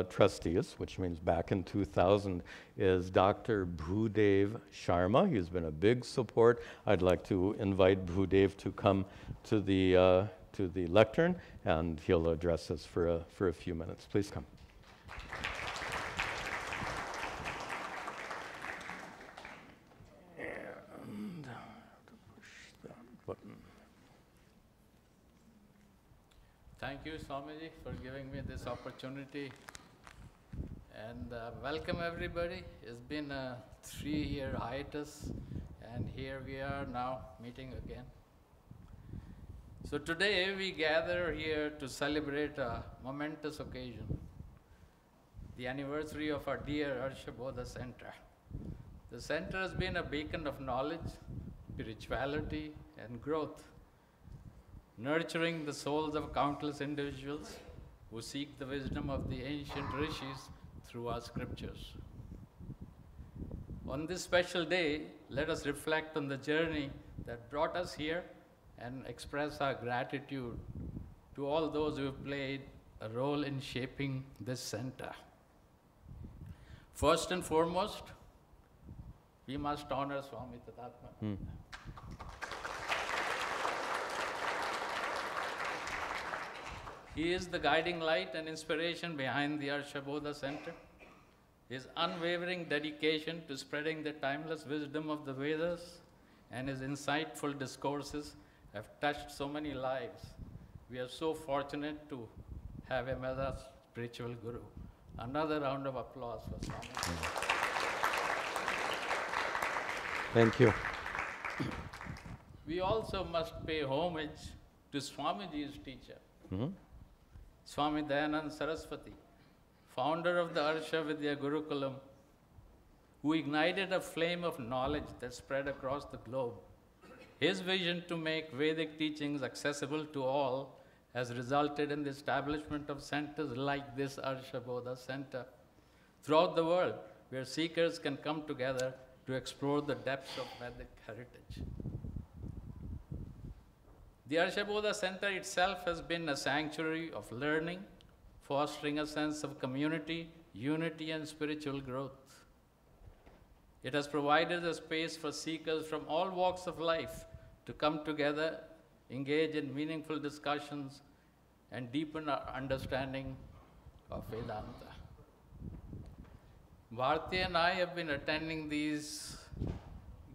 trustees, which means back in 2000, is Dr. Bhudev Sharma. He's been a big support. I'd like to invite Bhudev to come to the lectern, and he'll address us for a few minutes. Please come. And push that button. Thank you, Swamiji, for giving me this opportunity. And welcome, everybody. It's been a 3-year hiatus, and here we are now meeting again. So today we gather here to celebrate a momentous occasion, the anniversary of our dear Arsha Bodha Center. The center has been a beacon of knowledge, spirituality, and growth, nurturing the souls of countless individuals who seek the wisdom of the ancient rishis through our scriptures. On this special day, let us reflect on the journey that brought us here and express our gratitude to all those who have played a role in shaping this center. First and foremost, we must honor Swami Tadatmananda. He is the guiding light and inspiration behind the Arsha Bodha Center. His unwavering dedication to spreading the timeless wisdom of the Vedas and his insightful discourses have touched so many lives. We are so fortunate to have him as our spiritual guru. Another round of applause for Swami. Thank you. We also must pay homage to Swamiji's teacher, Swami Dayananda Saraswati, founder of the Arsha Vidya Gurukulam, who ignited a flame of knowledge that spread across the globe. His vision to make Vedic teachings accessible to all has resulted in the establishment of centers like this Arsha Bodha Center throughout the world, where seekers can come together to explore the depths of Vedic heritage. The Arsha Bodha Center itself has been a sanctuary of learning, fostering a sense of community, unity, and spiritual growth. It has provided a space for seekers from all walks of life to come together, engage in meaningful discussions, and deepen our understanding of Vedanta. Bharti and I have been attending these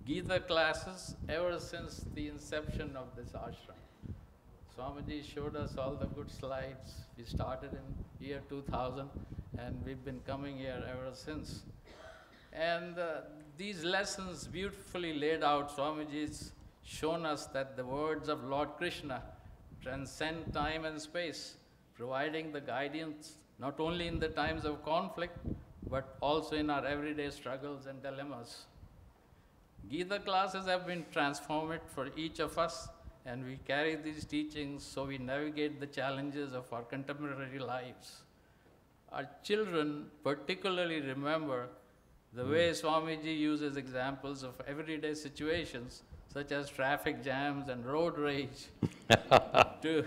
Gita classes ever since the inception of this ashram. Swamiji showed us all the good slides. We started in year 2000, and we've been coming here ever since. And these lessons beautifully laid out, Swamiji's shown us that the words of Lord Krishna transcend time and space, providing the guidance not only in the times of conflict, but also in our everyday struggles and dilemmas. Gita classes have been transformative for each of us, and we carry these teachings so we navigate the challenges of our contemporary lives. Our children particularly remember the way Swamiji uses examples of everyday situations, such as traffic jams and road rage, to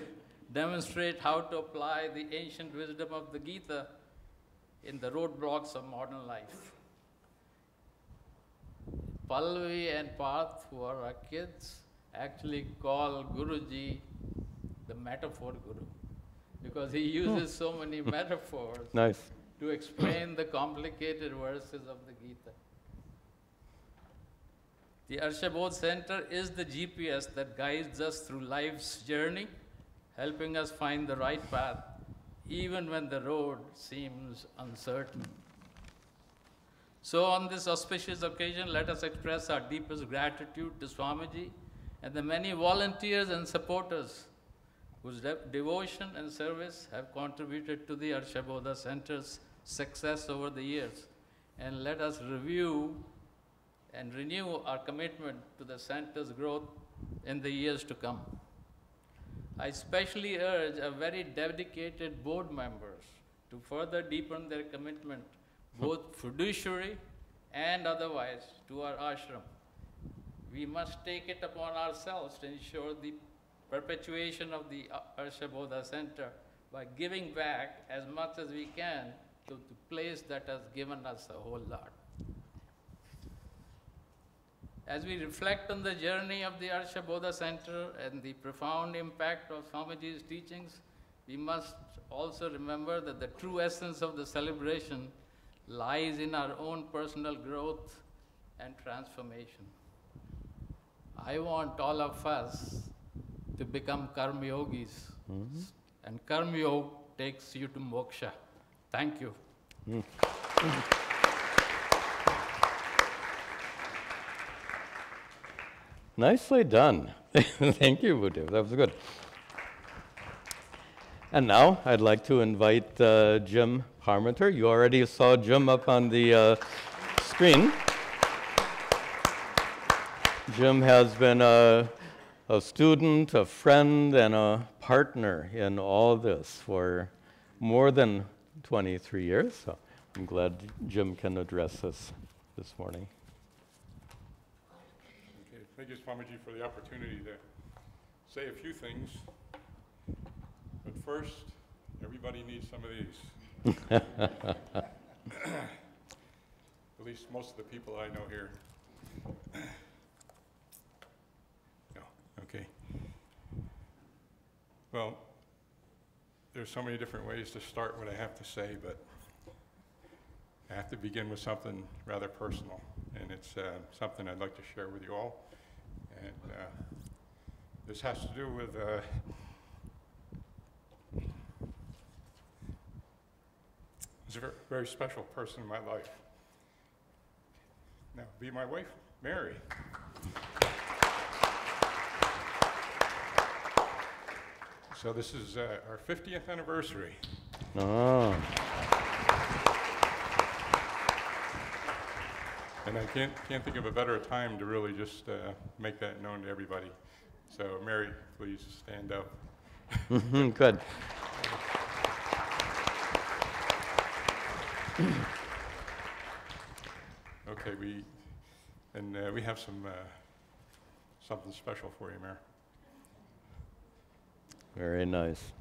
demonstrate how to apply the ancient wisdom of the Gita in the roadblocks of modern life. Pallavi and Parth, who are our kids, actually call Guruji the metaphor guru, because he uses so many metaphors to explain the complicated verses of the Gita. The Arsha Bodha Center is the GPS that guides us through life's journey, helping us find the right path, even when the road seems uncertain. So on this auspicious occasion, let us express our deepest gratitude to Swamiji and the many volunteers and supporters whose devotion and service have contributed to the Arsha Bodha Center's success over the years, and let us review and renew our commitment to the center's growth in the years to come. I especially urge our very dedicated board members to further deepen their commitment, both fiduciary and otherwise, to our ashram. We must take it upon ourselves to ensure the perpetuation of the Arsha Bodha Center by giving back as much as we can to the place that has given us a whole lot. As we reflect on the journey of the Arsha Bodha Center and the profound impact of Swamiji's teachings, we must also remember that the true essence of the celebration lies in our own personal growth and transformation. I want all of us to become karma yogis, and karma yoga takes you to moksha. Thank you. Nicely done. Thank you, Bodha. That was good. And now I'd like to invite Jim Parmenter. You already saw Jim up on the screen. Jim has been a student, a friend, and a partner in all this for more than 23 years. So I'm glad Jim can address us this morning. Okay, thank you, Swamiji, for the opportunity to say a few things. But first, everybody needs some of these. At least most of the people I know here. No, okay. Well, there's so many different ways to start what I have to say, but I have to begin with something rather personal, and it's something I'd like to share with you all. And this has to do with it's a very, very special person in my life. Now, be my wife, Mary. So this is our 50th anniversary. Oh. And I can't think of a better time to really just make that known to everybody. So Mary, please stand up. Good. Okay, we have something special for you, Mary. Very nice.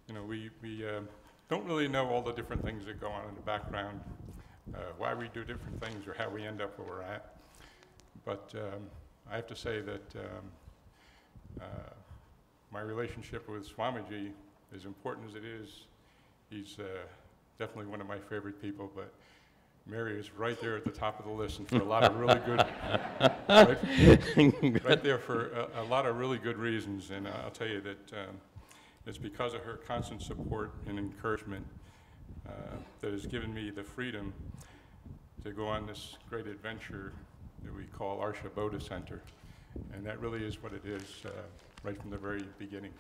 You know, we don't really know all the different things that go on in the background, why we do different things or how we end up where we're at. But I have to say that my relationship with Swamiji, as important as it is, he's definitely one of my favorite people, but Mary is right there at the top of the list, and for a lot of really good, right there for a lot of really good reasons. And I'll tell you that it's because of her constant support and encouragement that has given me the freedom to go on this great adventure that we call Arsha Bodha Center. And that really is what it is right from the very beginning.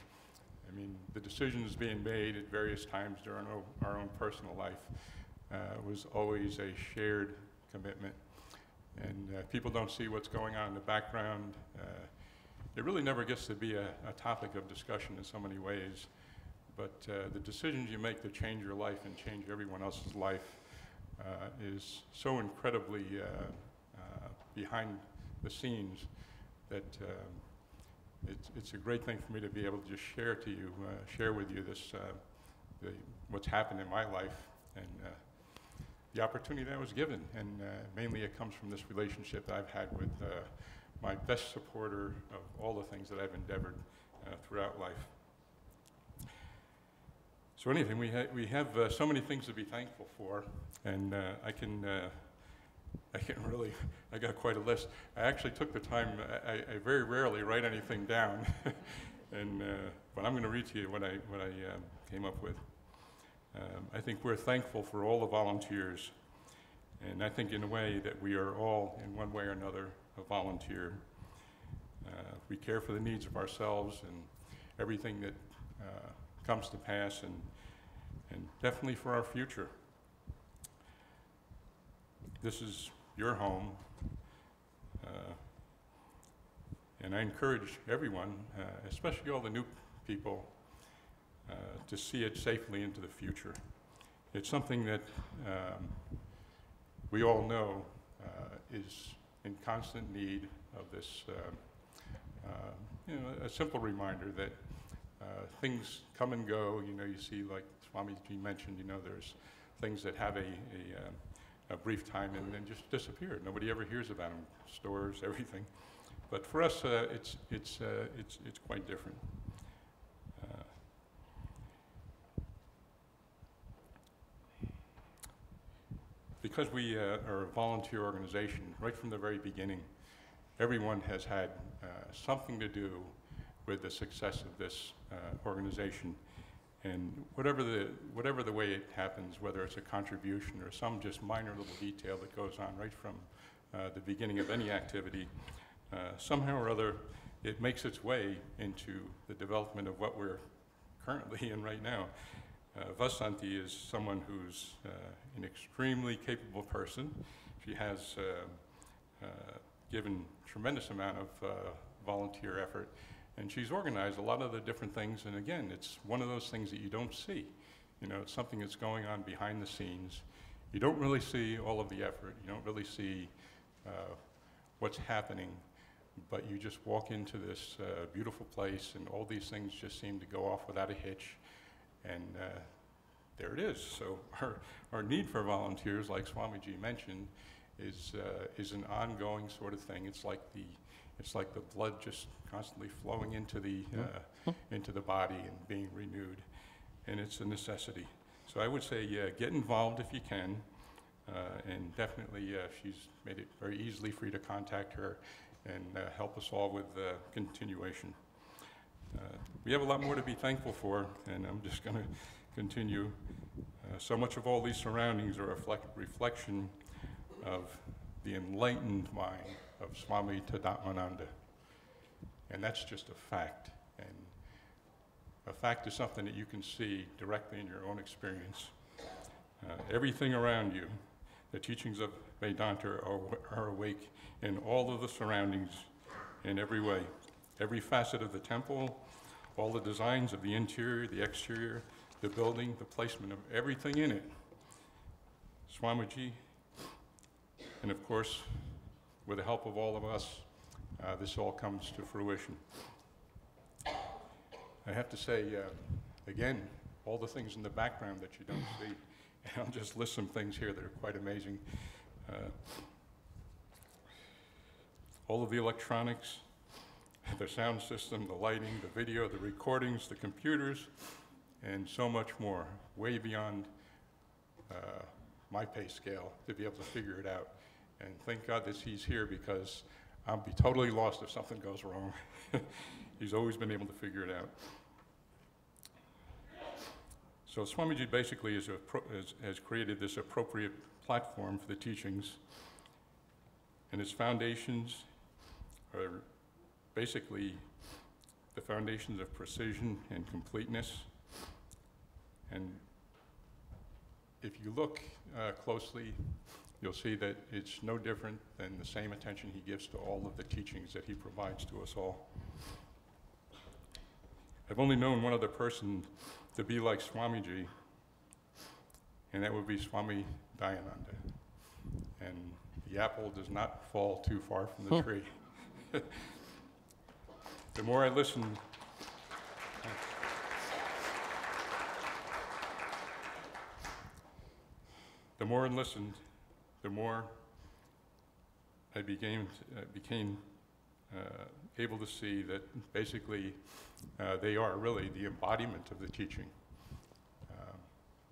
I mean, the decisions being made at various times during our own personal life was always a shared commitment. And people don't see what's going on in the background. It really never gets to be a topic of discussion in so many ways. But the decisions you make to change your life and change everyone else's life is so incredibly behind the scenes that it's a great thing for me to be able to just share with you this what's happened in my life and the opportunity that I was given. And mainly it comes from this relationship that I've had with my best supporter of all the things that I've endeavored throughout life. So anything, we have so many things to be thankful for, and I got quite a list. I actually took the time, I very rarely write anything down, and but I'm going to read to you what I came up with. I think we're thankful for all the volunteers, and I think in a way that we are all, in one way or another, a volunteer. We care for the needs of ourselves and everything that comes to pass, and definitely for our future. This is your home, and I encourage everyone, especially all the new people, to see it safely into the future. It's something that we all know is in constant need of this, a simple reminder that things come and go. You see, like Swamiji mentioned, there's things that have a brief time and then just disappear. Nobody ever hears about them. Stores, everything. But for us, it's quite different. Because we are a volunteer organization, right from the very beginning, everyone has had something to do with the success of this organization. And whatever the way it happens, whether it's a contribution or some just minor little detail that goes on right from the beginning of any activity, somehow or other, it makes its way into the development of what we're currently in right now. Vasanti is someone who's an extremely capable person. She has given tremendous amount of volunteer effort, and she's organized a lot of the different things. And again, it's one of those things that you don't see. It's something that's going on behind the scenes. You don't really see all of the effort. You don't really see what's happening, but you just walk into this beautiful place, and all these things just seem to go off without a hitch. And there it is. So our need for volunteers, like Swamiji mentioned, is an ongoing sort of thing. It's like the blood just constantly flowing into the body and being renewed, and it's a necessity. So I would say, get involved if you can, and definitely she's made it very easily for you to contact her and help us all with continuation. We have a lot more to be thankful for, and I'm just going to continue. So much of all these surroundings are a reflection of the enlightened mind of Swami Tadatmananda. And that's just a fact. And a fact is something that you can see directly in your own experience. Everything around you, the teachings of Vedanta are awake in all of the surroundings in every way. Every facet of the temple, all the designs of the interior, the exterior, the building, the placement of everything in it. Swamiji, and of course, with the help of all of us, this all comes to fruition. I have to say, again, all the things in the background that you don't see, and I'll just list some things here that are quite amazing. All of the electronics, the sound system, the lighting, the video, the recordings, the computers, and so much more, way beyond my pay scale to be able to figure it out. And thank God that he's here, because I'll be totally lost if something goes wrong. He's always been able to figure it out. So Swamiji basically has created this appropriate platform for the teachings, and its foundations are basically the foundations of precision and completeness. And if you look closely, you'll see that it's no different than the same attention he gives to all of the teachings that he provides to us all. I've only known one other person to be like Swamiji, and that would be Swami Dayananda. And the apple does not fall too far from the tree. The more I listened, the more I became able to see that basically they are really the embodiment of the teaching.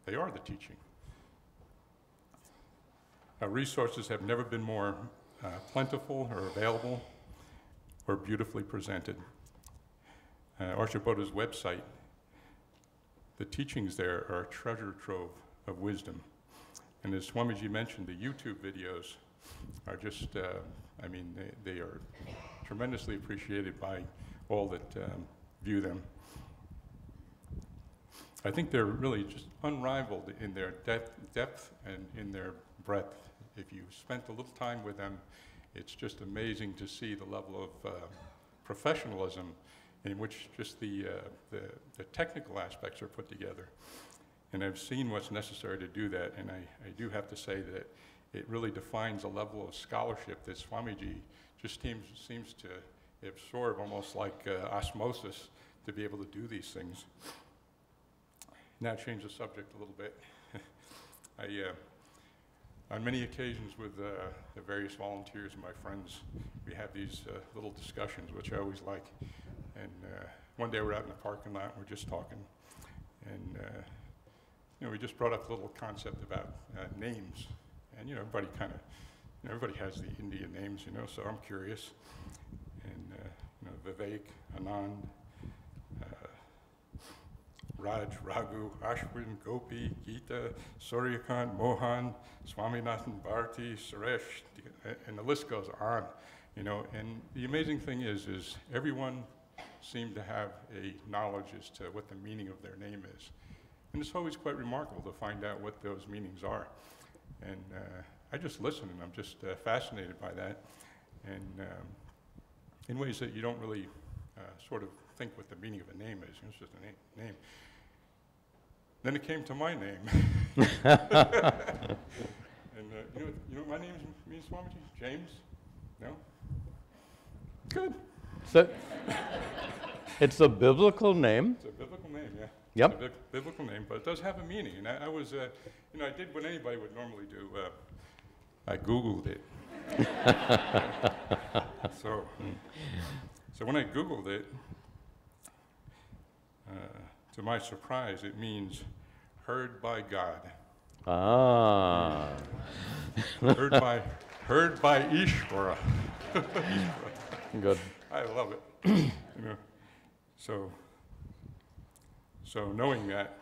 They are the teaching. Our resources have never been more plentiful or available or beautifully presented. Arsha Bodha's website, the teachings there are a treasure trove of wisdom. And as Swamiji mentioned, the YouTube videos are just, I mean, they are tremendously appreciated by all that view them. I think they're really just unrivaled in their depth and in their breadth. If you spent a little time with them, it's just amazing to see the level of professionalism in which just the technical aspects are put together. And I've seen what's necessary to do that, and I do have to say that it really defines a level of scholarship that Swamiji just seems to absorb almost like osmosis to be able to do these things. Now change the subject a little bit. On many occasions with the various volunteers and my friends, we have these little discussions, which I always like. And one day we're out in the parking lot, and we're just talking. And you know, we just brought up the little concept about names. And you know, everybody kind of, you know, everybody has the Indian names, you know, so I'm curious. And you know, Vivek, Anand, Raj, Raghu, Ashwin, Gopi, Gita, Suryakant, Mohan, Swaminathan, Bharati, Suresh, and the list goes on, you know. And the amazing thing is everyone seemed to have a knowledge as to what the meaning of their name is. And it's always quite remarkable to find out what those meanings are. And I just listen, and I'm just fascinated by that. And in ways that you don't really sort of think what the meaning of a name is. It's just a name. Then it came to my name. And you know what my name means, Swamiji? James? No? Good. So, it's a biblical name. It's a biblical name, yeah. Yep. It's a biblical name, but it does have a meaning. And I was, you know, I did what anybody would normally do. I Googled it. So when I Googled it, to my surprise, it means heard by God. Ah. Heard by Ishvara. Good. I love it. You know, so knowing that,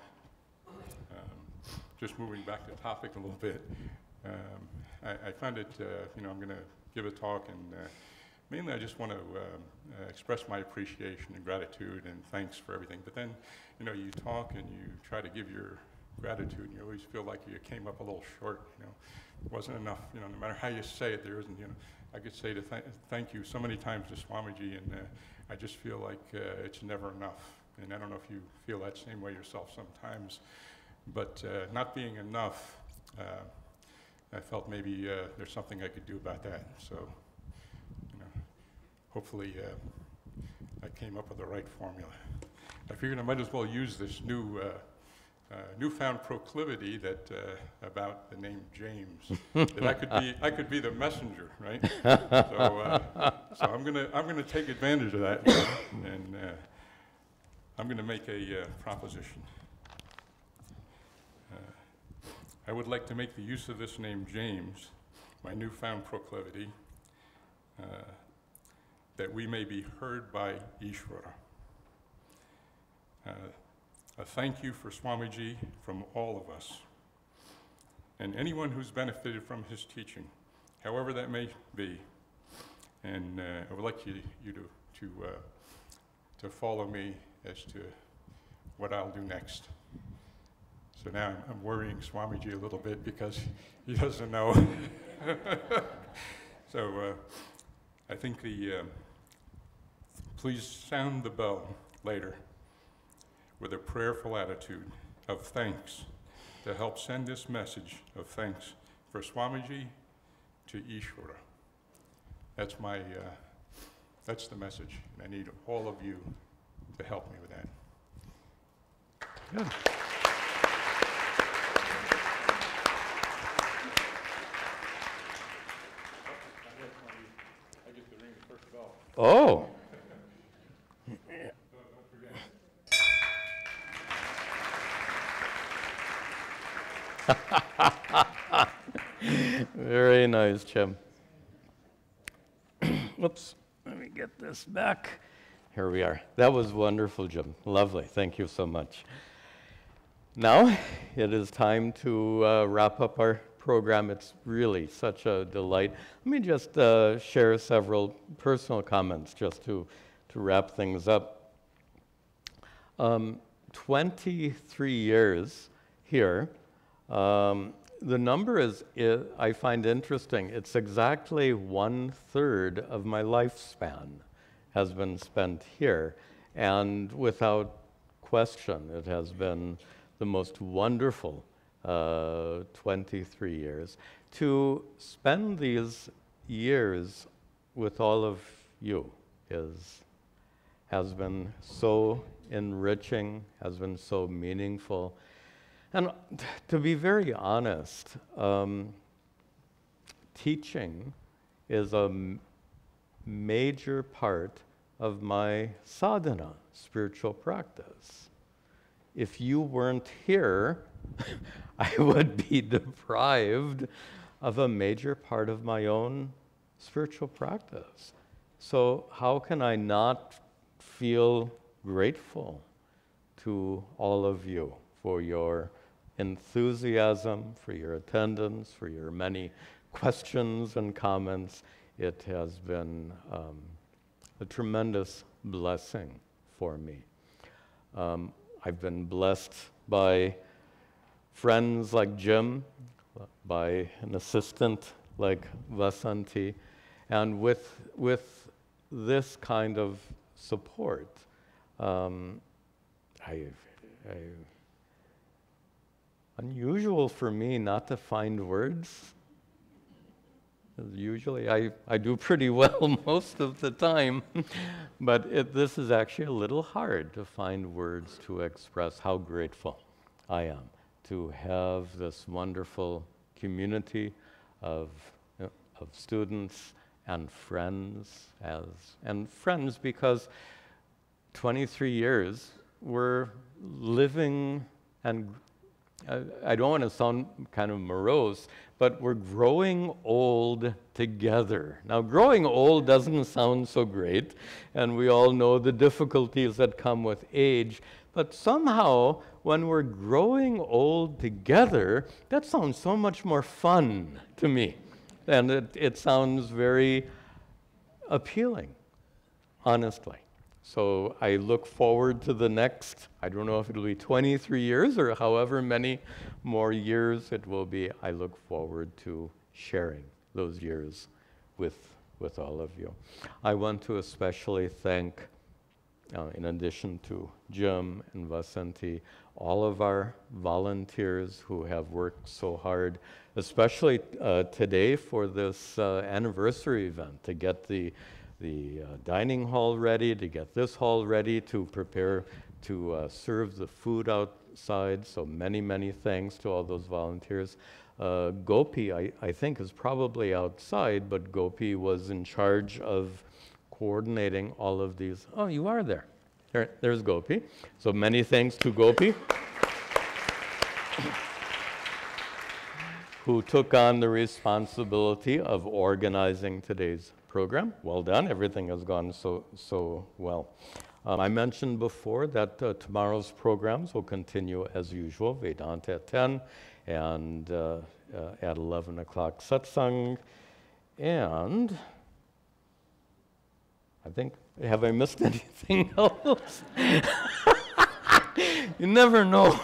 just moving back to topic a little bit, I found it, you know, I'm going to give a talk, and mainly I just want to express my appreciation and gratitude and thanks for everything. But then, you know, you talk and you try to give your gratitude, and you always feel like you came up a little short, you know. It wasn't enough, you know, no matter how you say it, there isn't, you know. I could say to thank you so many times to Swamiji, and I just feel like it's never enough. And I don't know if you feel that same way yourself sometimes, but not being enough, I felt maybe there's something I could do about that. So, you know, hopefully I came up with the right formula. I figured I might as well use this newfound proclivity that about the name James, that I could be the messenger, right? So I'm gonna take advantage of that, and I'm gonna make a proposition. I would like to make the use of this name James, my newfound proclivity, that we may be heard by Ishvara. A thank you for Swamiji from all of us, and anyone who's benefited from his teaching, however that may be. And I would like you to follow me as to what I'll do next. So now I'm worrying Swamiji a little bit because he doesn't know. So I think please sound the bell later with a prayerful attitude of thanks to help send this message of thanks for Swamiji to Ishvara. That's that's the message, and I need all of you to help me with that. Good. I get to ring the first bell. Oh. Very nice, Jim. Whoops, let me get this back. Here we are. That was wonderful, Jim. Lovely. Thank you so much. Now, it is time to wrap up our program. It's really such a delight. Let me just share several personal comments just to wrap things up. 23 years here. The number I find interesting. It's exactly 1/3 of my lifespan has been spent here. And without question, it has been the most wonderful 23 years. To spend these years with all of you has been so enriching, has been so meaningful. And to be very honest, teaching is a major part of my sadhana, spiritual practice. If you weren't here, I would be deprived of a major part of my own spiritual practice. So how can I not feel grateful to all of you for your enthusiasm, for your attendance, for your many questions and comments? It has been a tremendous blessing for me. I've been blessed by friends like Jim, by an assistant like Vasanti, and with this kind of support, unusual for me not to find words. Usually I do pretty well most of the time, but this is actually a little hard to find words to express how grateful I am to have this wonderful community of students and friends, because 23 years we're living, and I don't want to sound kind of morose, but we're growing old together. Now, growing old doesn't sound so great, and we all know the difficulties that come with age, but somehow, when we're growing old together, that sounds so much more fun to me, and it sounds very appealing, honestly. So I look forward to the next, I don't know if it'll be 23 years or however many more years it will be. I look forward to sharing those years with all of you. I want to especially thank, in addition to Jim and Vasanti, all of our volunteers who have worked so hard, especially today for this anniversary event, to get the dining hall ready, to get this hall ready, to prepare to serve the food outside. So many, many thanks to all those volunteers. Gopi, I think, is probably outside, but Gopi was in charge of coordinating all of these. Oh, you are there. There's Gopi. So many thanks to Gopi, who took on the responsibility of organizing today's program. Well done. Everything has gone so well. I mentioned before that tomorrow's programs will continue as usual, Vedanta at 10 and at 11 o'clock satsang. And I think, have I missed anything else? You never know.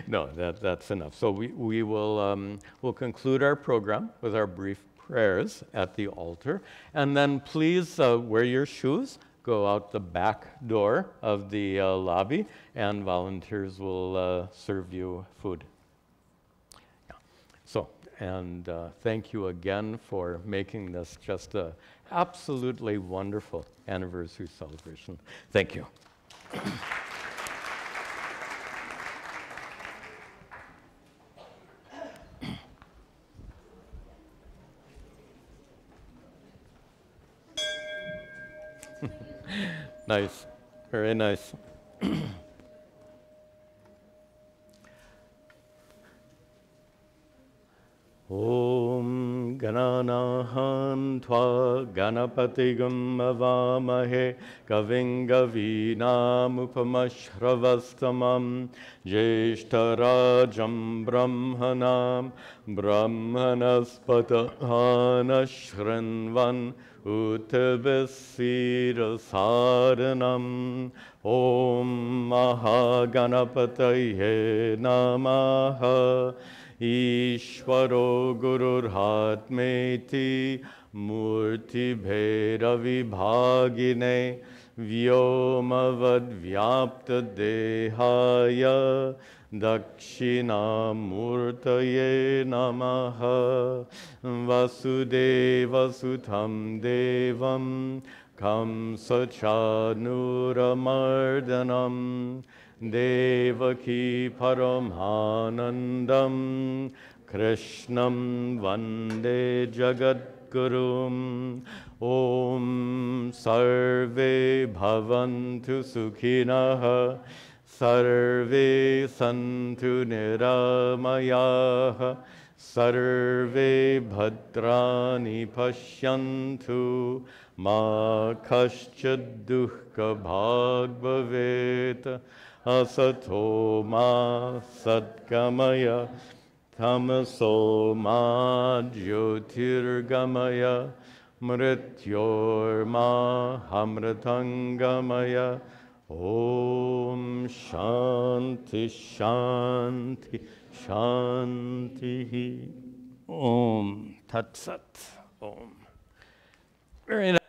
No, that's enough. So we will we'll conclude our program with our brief prayers at the altar, and then please wear your shoes, go out the back door of the lobby, and volunteers will serve you food. Yeah. So, and thank you again for making this just a absolutely wonderful anniversary celebration. Thank you. Nice, very nice. Om Gananahan tva ganapatigam avamahe kaving gavinam upamashravastamam jeshtarajam brahmanam brahmanaspatahan shrinvan Uttavasirasaranam Om Mahaganapataye Namaha Ishvaro Gururhatmeti Murti Bheda Vibhagine Vyomavad Vyapta Dehaya Dakshina Murtaye Namaha Vasudeva Sutam Devam Kamsachanuramardanam Devaki Paramhanandam Krishnam Vande Jagadgurum Om Sarve Bhavantu Sukhinaha Sarve Santu Niramayah Sarve Bhadrani Pashyantu Ma Kaschad Dukkha Bhag Bhavet Asato Ma Satkamaya Tamaso Ma Jyotirgamaya Mrityor Ma Hamratangamaya Om Shanti Shanti Shanti Om Tat Sat Om. Very nice.